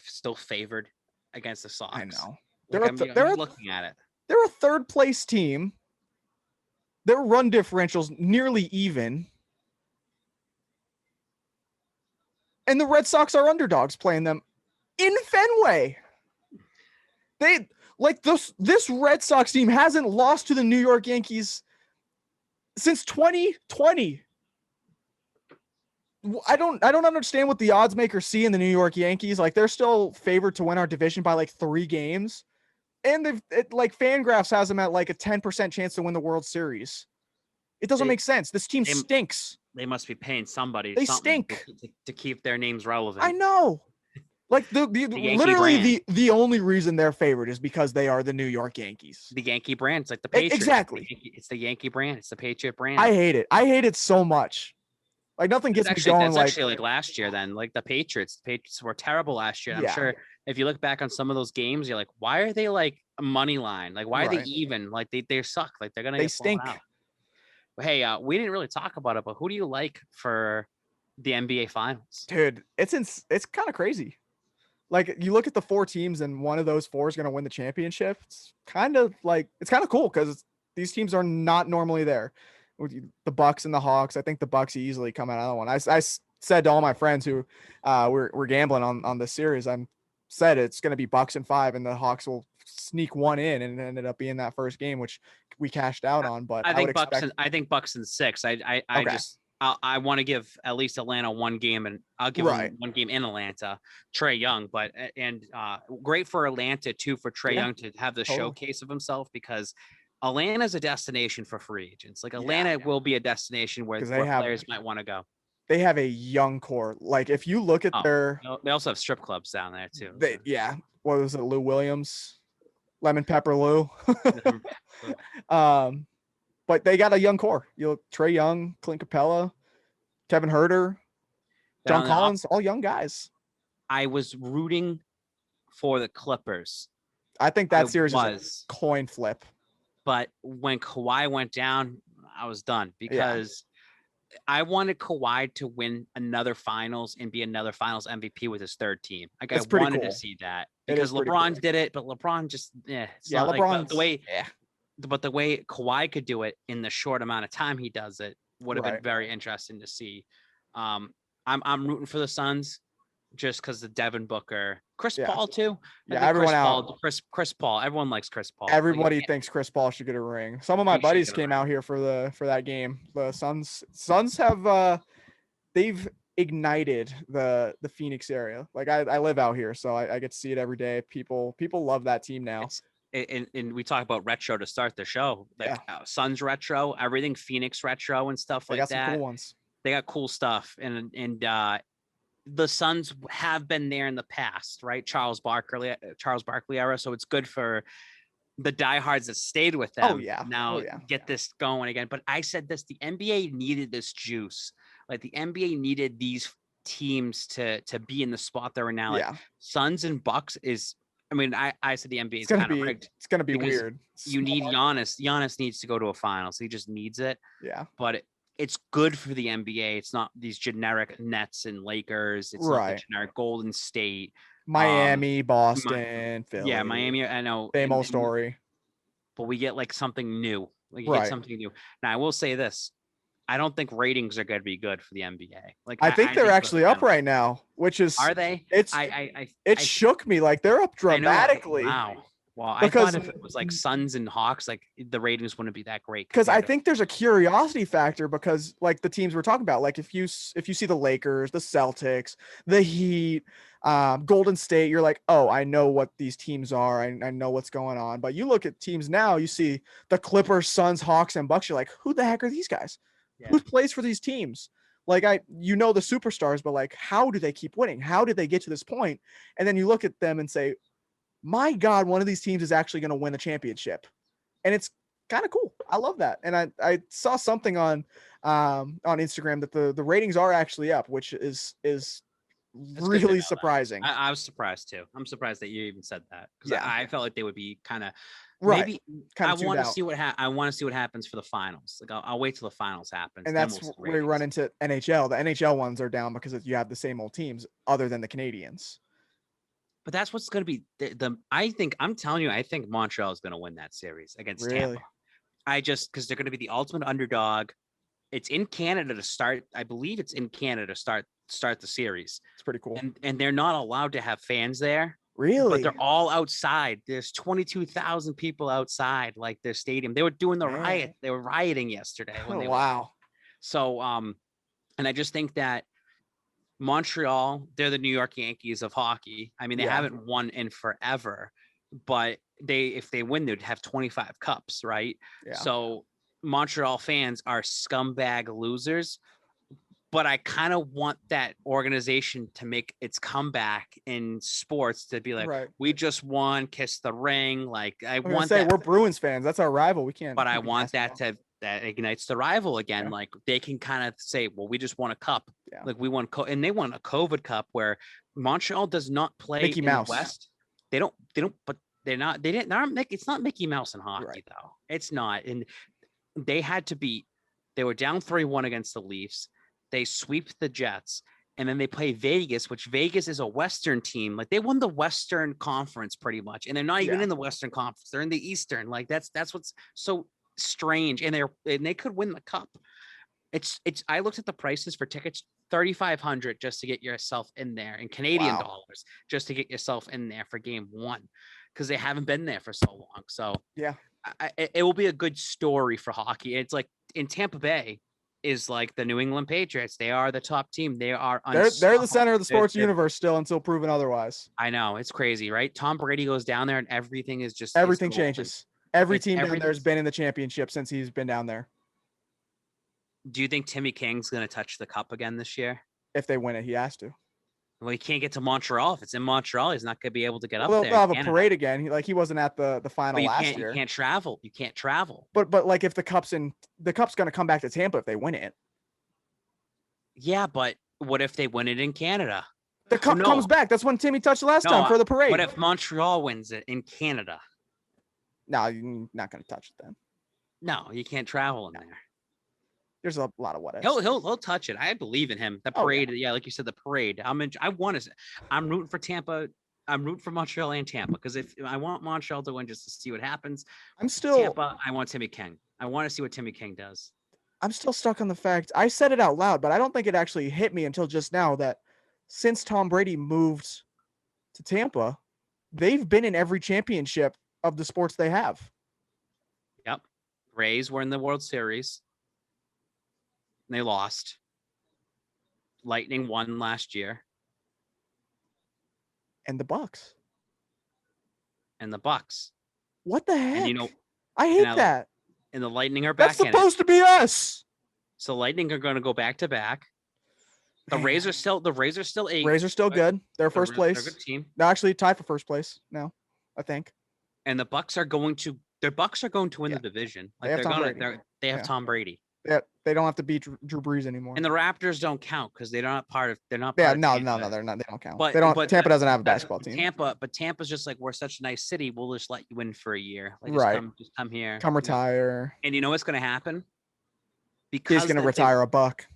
still favored against the Sox. I know. I'm looking at it. They're a third place team. Their run differential's nearly even. And the Red Sox are underdogs playing them in Fenway. They like this Red Sox team hasn't lost to the New York Yankees since 2020. I don't understand what the odds makers see in the New York Yankees. Like they're still favored to win our division by like 3 games. And like Fangraphs has them at like a 10% chance to win the World Series. It doesn't make sense. This team stinks. They must be paying somebody. They stink to keep their names relevant. I know. Like literally the only reason they're favored is because they are the New York Yankees. The Yankee brand. It's like the Patriots. Exactly. It's the Yankee brand. It's the Patriot brand. I hate it. I hate it so much. Like nothing gets me going. That's actually like last year. Then like the Patriots were terrible last year. I'm sure if you look back on some of those games, you're like, why are they like a money line? Like why are they even? Like they suck. Like they stink. Out. Hey, we didn't really talk about it, but who do you like for the NBA Finals? Dude, it's kind of crazy. Like you look at the 4 teams and one of those 4 is going to win the championship. It's kind of cool because these teams are not normally there. The Bucks and the Hawks. I think the Bucks easily come out of that one. I said to all my friends who were gambling on the series, I said it's going to be Bucks in 5 and the Hawks will sneak one in, and it ended up being that first game, which we cashed out on. But I think Bucks in 6. I want to give at least Atlanta one game, and I'll give them one game in Atlanta. Trae Young, and great for Atlanta too, for Trae Young to have the showcase of himself, because Atlanta's a destination for free agents. Like Atlanta will be a destination where players might want to go. They have a young core. Like if you look at they also have strip clubs down there too. What was it? Lou Williams, Lemon Pepper Lou. But they got a young core. Trae Young, Clint Capella, Kevin Huerter, John Collins, all young guys. I was rooting for the Clippers. I think that series was a coin flip. But when Kawhi went down, I was done, because I wanted Kawhi to win another finals and be another finals MVP with his third team. Like I wanted to see that because LeBron did it, but LeBron just LeBron like, but the way Kawhi could do it in the short amount of time he does it would have been very interesting to see. I'm rooting for the Suns just because of Devin Booker, Chris Paul too. Everyone Chris Paul. Everyone likes Chris Paul. Everybody thinks Chris Paul should get a ring. Some of my buddies came out here for that game. The Suns have they've ignited the Phoenix area. Like I live out here, so I get to see it every day. People love that team now. And we talk about retro to start the show, like Suns retro, everything Phoenix retro and stuff like that. They got some cool ones. They got cool stuff, and the Suns have been there in the past, right? Charles Barkley era. So it's good for the diehards that stayed with them. Get this going again. But I said this: the NBA needed this juice. Like the NBA needed these teams to be in the spot they're in now. Like Suns and Bucks is. I mean, I said the NBA is kind of rigged. It's gonna be weird. You need Giannis. Giannis needs to go to a finals. He just needs it. Yeah. But it's good for the NBA. It's not these generic Nets and Lakers. It's not the generic Golden State, Miami, Boston, Philly. Yeah, Miami. I know. Same old story. But we get like something new. Like you get something new. Now I will say this: I don't think ratings are going to be good for the NBA. Like I think they're actually up right now, which is are they? It shook me. Like they're up dramatically. Wow. Well, I thought if it was like Suns and Hawks, like the ratings wouldn't be that great. Because I think there's a curiosity factor because like the teams we're talking about, like if you see the Lakers, the Celtics, the Heat, Golden State, you're like, oh, I know what these teams are. I know what's going on. But you look at teams now, you see the Clippers, Suns, Hawks, and Bucks. You're like, who the heck are these guys? Yeah. Who plays for these teams? Like the superstars, but like, how do they keep winning? How did they get to this point? And then you look at them and say, my God, one of these teams is actually going to win a championship. And it's kind of cool. I love that. And I saw something on Instagram that the ratings are actually up, which is really surprising. I was surprised too. I'm surprised that you even said that. Because I felt like they would be kind of maybe I want to see what happens for the finals. Like I'll wait till the finals happens. And that's where we run into NHL. The NHL ones are down because you have the same old teams other than the Canadians. But that's what's going to be I think Montreal is going to win that series against Tampa. Because they're going to be the ultimate underdog. It's in Canada to start. I believe it's in Canada to start the series. It's pretty cool. And they're not allowed to have fans there. Really? But they're all outside. There's 22,000 people outside like their stadium. They were doing the riot. They were rioting yesterday. Wow. So and I just think that Montreal, they're the New York Yankees of hockey. I mean, they haven't won in forever, but if they win, they'd have 25 cups, right? Yeah. So Montreal fans are scumbag losers, but I kind of want that organization to make its comeback in sports to be like, we just won, kiss the ring. Like we're Bruins fans. That's our rival. We can't. But I want that ignites the rival again. Yeah. Like they can kind of say, well, we just won a cup. Yeah. Like we won, and they won a COVID cup where Montreal does not play Mickey Mouse. The West. They don't, but they're not, it's not Mickey Mouse in hockey though. It's not. And they were down 3-1 against the Leafs. They sweep the Jets. And then they play Vegas, which Vegas is a Western team. Like they won the Western Conference pretty much. And they're not even in the Western Conference. They're in the Eastern. Like that's what's so strange. And they could win the cup. I looked at the prices for tickets, $3,500 just to get yourself in there, in Canadian dollars, just to get yourself in there for game one, because they haven't been there for so long. So it will be a good story for hockey. It's like in Tampa Bay is like the New England Patriots. They are the top team. They're the center of the sports universe still until proven otherwise. I know, it's crazy, right? Tom Brady goes down there and everything is just everything changes. Every team down there has been in the championship since he's been down there. Do you think Timmy King's going to touch the cup again this year? If they win it, he has to. Well, he can't get to Montreal. If it's in Montreal, he's not going to be able to get up there. They'll have a parade again. He wasn't at the final last year. You can't travel. You can't travel. But like if the cup's going to come back to Tampa if they win it. Yeah, but what if they win it in Canada? The cup comes back. That's when Timmy touched last time for the parade. What if Montreal wins it in Canada? No, you're not going to touch it then. No, you can't travel in there. there's a lot of what ifs. He'll touch it. I believe in him. The parade, yeah, like you said, the parade. I'm rooting for Tampa. I'm rooting for Montreal and Tampa because if I want Montreal to win just to see what happens. Tampa. I want Timmy King. I want to see what Timmy King does. I'm still stuck on the fact I said it out loud, but I don't think it actually hit me until just now that since Tom Brady moved to Tampa, they've been in every championship of the sports they have. Yep. Rays were in the World Series. They lost. Lightning won last year. And the Bucks. What the heck? And I hate that. And the Lightning are back. That's supposed to be us. So Lightning are going to go back to back. The Rays are still eight. Rays are still good. They're first place. They're a good team. They're actually tied for first place now, I think. And the Bucks are going to win the division. Like they have Tom Brady. Yeah, they don't have to beat Drew Brees anymore. And the Raptors don't count because they're not part of. No, they're not. They don't count. Tampa doesn't have a basketball team. Tampa's just like, we're such a nice city. We'll just let you win for a year. Like, just come here. Come retire. And you know what's going to happen? Because he's going to retire a buck.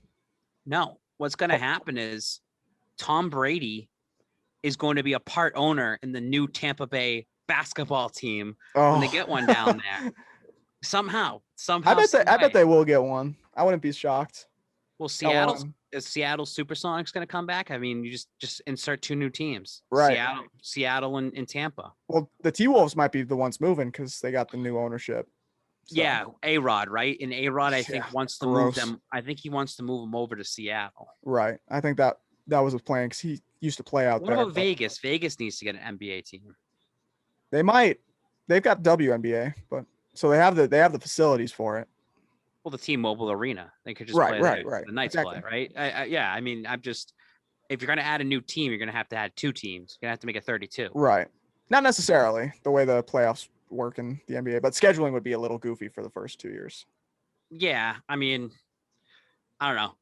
No, what's going to happen is Tom Brady is going to be a part owner in the new Tampa Bay basketball team when they get one down there. Somehow. I bet they will get one. I wouldn't be shocked. Well, Seattle Supersonics going to come back? I mean, you just insert two new teams. Right. Seattle and Tampa. Well, the T-Wolves might be the ones moving because they got the new ownership. So. Yeah, A-Rod, right? And A-Rod, I think, wants to move them. I think he wants to move them over to Seattle. Right. I think that was his plan because he used to play out there. What about Vegas? Vegas needs to get an NBA team. They might. They've got WNBA, but so they have the facilities for it. Well, the T-Mobile Arena. They could just play the Knights exactly. play, right? I mean, if you're going to add a new team, you're going to have to add two teams. You're going to have to make it 32. Right. Not necessarily the way the playoffs work in the NBA, but scheduling would be a little goofy for the first 2 years. Yeah. I mean, I don't know.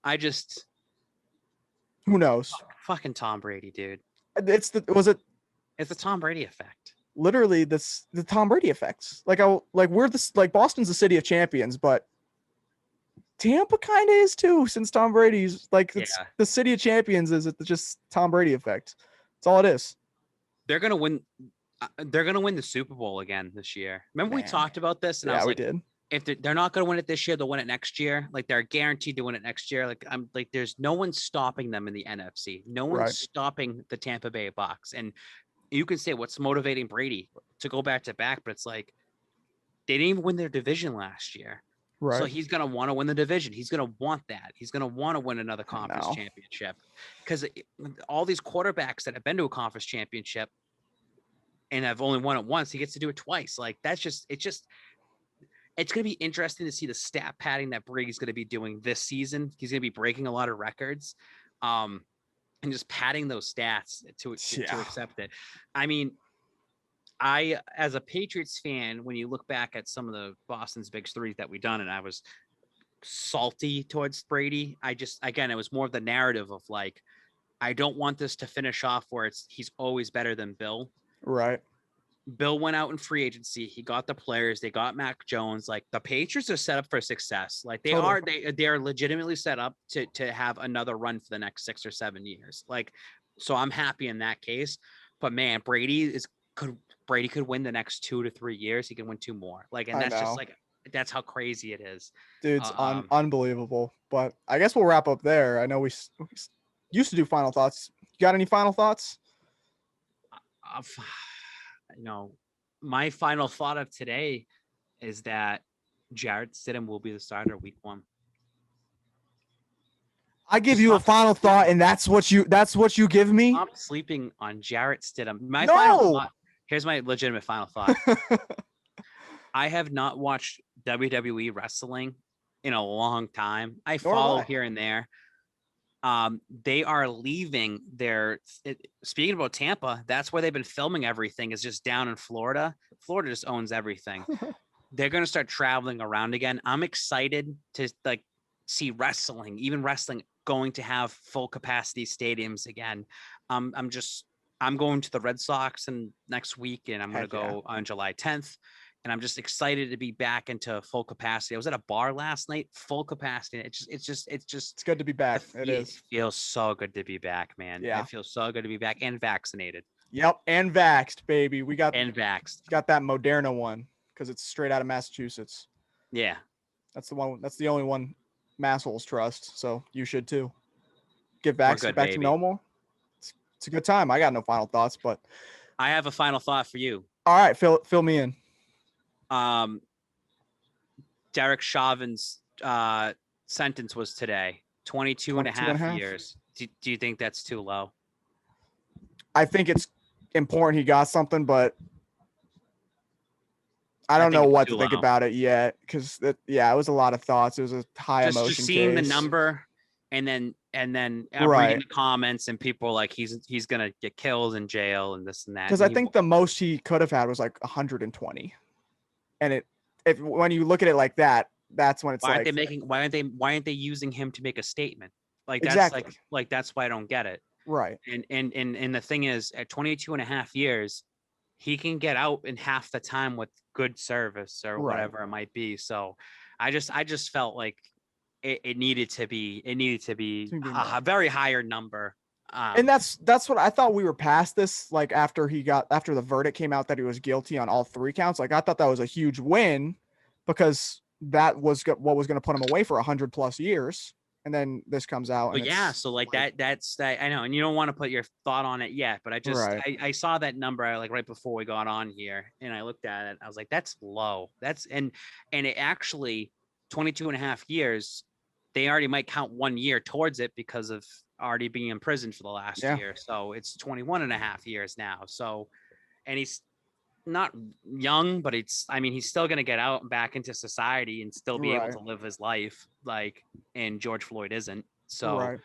Who knows? Fucking Tom Brady, dude. It's the Tom Brady effect. Literally, the Tom Brady effects. Boston's the city of champions, but Tampa kind of is too, since Tom Brady's the city of champions is just Tom Brady effect. That's all it is. They're gonna win. They're gonna win the Super Bowl again this year. Remember we talked about this, and I was like, we did. If they're not gonna win it this year, they'll win it next year. Like they're guaranteed to win it next year. There's no one stopping them in the NFC. No one's stopping the Tampa Bay Bucks. And you can say what's motivating Brady to go back to back, but it's like they didn't even win their division last year. Right. So he's going to want to win the division. He's going to want that. He's going to want to win another conference championship because all these quarterbacks that have been to a conference championship and have only won it once, he gets to do it twice. Like it's going to be interesting to see the stat padding that Brady's going to be doing this season. He's going to be breaking a lot of records and just padding those stats to accept it. I mean, as a Patriots fan, when you look back at some of the Boston's big threes that we've done, and I was salty towards Brady, it was more of the narrative of like, I don't want this to finish off where he's always better than Bill. Right. Bill went out in free agency. He got the players. They got Mac Jones. Like the Patriots are set up for success. Like they are legitimately set up to have another run for the next 6 or 7 years. Like, so I'm happy in that case. But man, Brady could win the next 2 to 3 years. He can win 2 more. Like, and that's how crazy it is. Dude's unbelievable. But I guess we'll wrap up there. I know we used to do final thoughts. You got any final thoughts? My final thought of today is that Jarrett Stidham will be the starter week 1. I give you a final thought, and that's what you give me. Stop sleeping on Jarrett Stidham. Here's my legitimate final thought. I have not watched WWE wrestling in a long time. I follow here and there. They are leaving speaking about Tampa, that's where they've been filming everything, is just down in Florida. Florida just owns everything. They're going to start traveling around again. I'm excited to see wrestling, even wrestling going to have full capacity stadiums again. I'm going to the Red Sox next week, and I'm going to go on July 10th. and I'm just excited to be back into full capacity. I was at a bar last night, full capacity. It's good to be back. It feels so good to be back, man. Yeah. It feels so good to be back and vaccinated. Yep, and vaxxed, baby. We got vaxxed. Got that Moderna one because it's straight out of Massachusetts. Yeah. That's the one. That's the only one massholes trust. So you should too. Get vaxxed, get back to normal. It's a good time. I got no final thoughts, but I have a final thought for you. All right, fill me in. Derek Chauvin's sentence was today, 22 and a half years. Do you think that's too low? I think it's important he got something, but I don't know what to think about it yet because it was a lot of thoughts. It was a high emotion just seeing case. The number and then reading the comments and people like he's gonna get killed in jail and this and that. Because I think the most he could have had was like 120, and when you look at it like that, that's when it's why aren't they using him to make a statement? Like that's exactly. like that's why I don't get it. Right. And the thing is, at 22 and a half years, he can get out in half the time with good service or whatever it might be. So I just felt like it needed to be a very higher number. And that's what I thought. We were past this, like after the verdict came out that he was guilty on all 3 counts. Like I thought that was a huge win because that was what was going to put him away for 100+ years. And then this comes out. But yeah, so that's that. I know, and you don't want to put your thought on it yet, but I saw that number like right before we got on here, and I looked at it. I was like, that's low. And it actually 22 and a half years. They already might count 1 year towards it because of already being in prison for the last year. So it's 21 and a half years now. So, and he's not young, but he's still going to get out and back into society and still be able to live his life. And George Floyd isn't. So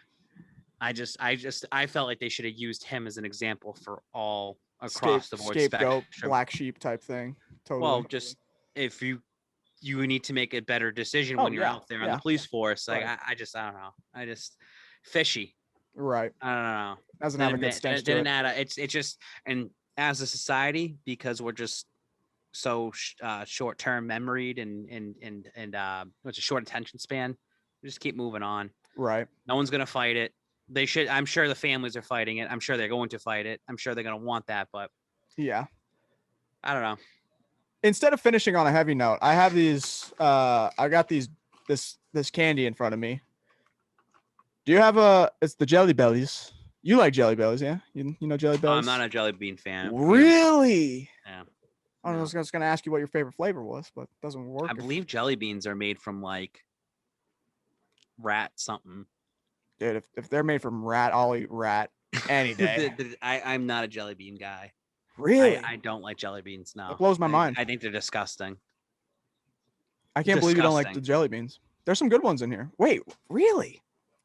I felt like they should have used him as an example for all across the board. Scapegoat, black sheep type thing. Totally. Well, just if you need to make a better decision when you're out there on the police force. Like I don't know. I just fishy. Right. I don't know. Doesn't have a good stench to it. It's just, and as a society, because we're just so short-term memoried and what's a short attention span, we just keep moving on. Right. No one's gonna fight it. They should. I'm sure the families are fighting it. I'm sure they're going to fight it. I'm sure they're gonna want that, but yeah, I don't know. Instead of finishing on a heavy note, I have these. I got this candy in front of me. Do you have it's the Jelly Bellies? You like Jelly Bellies, yeah? You know Jelly Bellies? I'm not a Jelly Bean fan. Really? Yeah. I was just gonna ask you what your favorite flavor was, but it doesn't work. I believe Jelly Beans are made from like rat something. Dude, if they're made from rat, I'll eat rat any day. I'm not a Jelly Bean guy. Really? I don't like jelly beans. No, it blows my mind. I think they're disgusting. I can't believe you don't like the jelly beans. There's some good ones in here. Wait, really?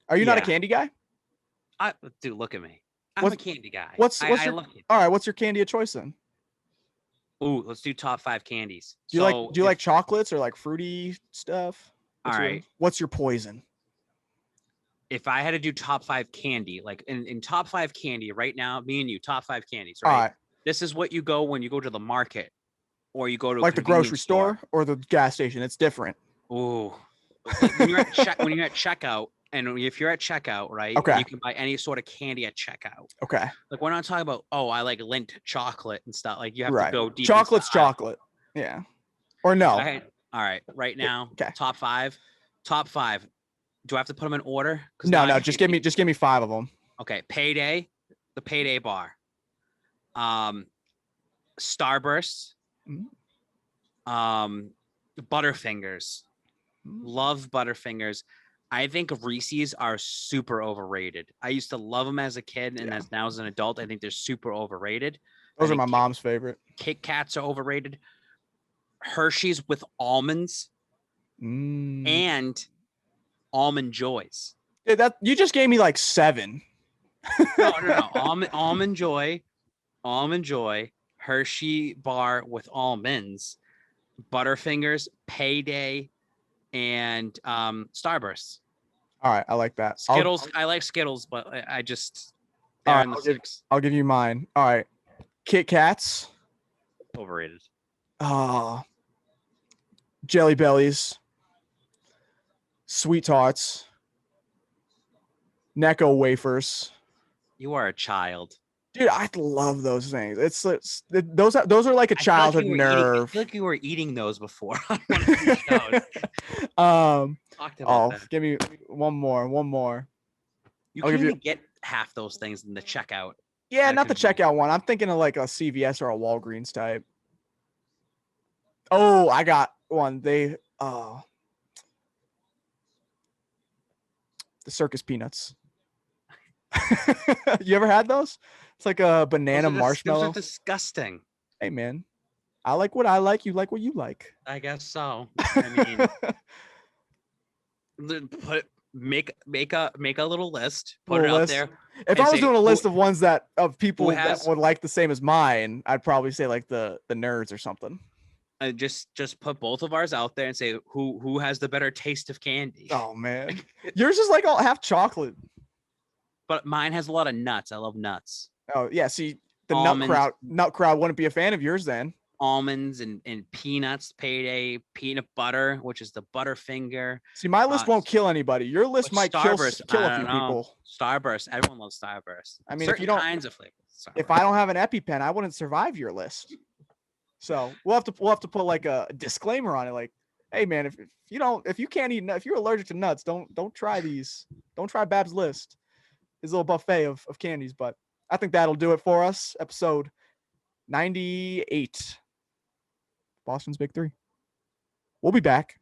Are you not a candy guy? Dude, look at me. I'm a candy guy. All right, what's your candy of choice then? Ooh, let's do top 5 candies. Do you like chocolates or like fruity stuff? What's your poison? If I had to do top 5 candy, like in top 5 candy right now, me and you, top 5 candies, right? All right. This is what you go when you go to the market or you go to like the grocery store or the gas station. It's different. Ooh. When you're at checkout, and if you're at checkout, right? Okay. You can buy any sort of candy at checkout. Okay. Like we're not talking about, I like Lindt chocolate and stuff. Like you have to go deep. Chocolate's chocolate. Yeah. Or no. All right. Right now, top 5. Top 5. Do I have to put them in order? No. Just give me 5 of them. Okay. Payday, the Payday bar. Starburst. Butterfingers. Love Butterfingers. I think Reese's are super overrated. I used to love them as a kid, and as now as an adult, I think they're super overrated. Those are my mom's favorite. Kit Kats are overrated. Hershey's with almonds and Almond Joys. Dude, you just gave me like 7. No. Almond Joy, Hershey bar with almonds, Butterfingers, Payday, and Starburst. All right, I like that. Skittles. I like Skittles, but I just they're in the 6. I'll give you mine. All right, Kit Kats. Overrated. Oh, Jelly Bellies, Sweet Tarts, Necco wafers. You are a child. Dude, I love those things. Those are like a childhood nerve. I feel like you were eating those before on one of these shows. Give me one more. You can't even get half those things in the checkout. Yeah, not the checkout one. I'm thinking of like a CVS or a Walgreens type. Oh, I got one. The circus peanuts. You ever had those? It's like a banana marshmallow. Those are disgusting. Hey man, I like what I like. You like what you like. I guess so. I mean, make a little list. Put it out there. If I was doing a list of ones that that would like the same as mine, I'd probably say like the nerds or something. Just put both of ours out there and say who has the better taste of candy. Oh man, yours is like all half chocolate. But mine has a lot of nuts. I love nuts. Oh yeah, see the nut crowd wouldn't be a fan of yours then. Almonds and peanuts, payday, peanut butter, which is the Butterfinger. See, my list won't kill anybody. Your list might kill a few people. Starburst, everyone loves Starburst. I mean, certain kinds of flavors. If I don't have an EpiPen, I wouldn't survive your list. So we'll have to put like a disclaimer on it, like, hey man, if you can't eat nuts, if you're allergic to nuts, don't try these. Don't try Bab's list. His little buffet of candies. But I think that'll do it for us. Episode 98. Boston's Big Three. We'll be back.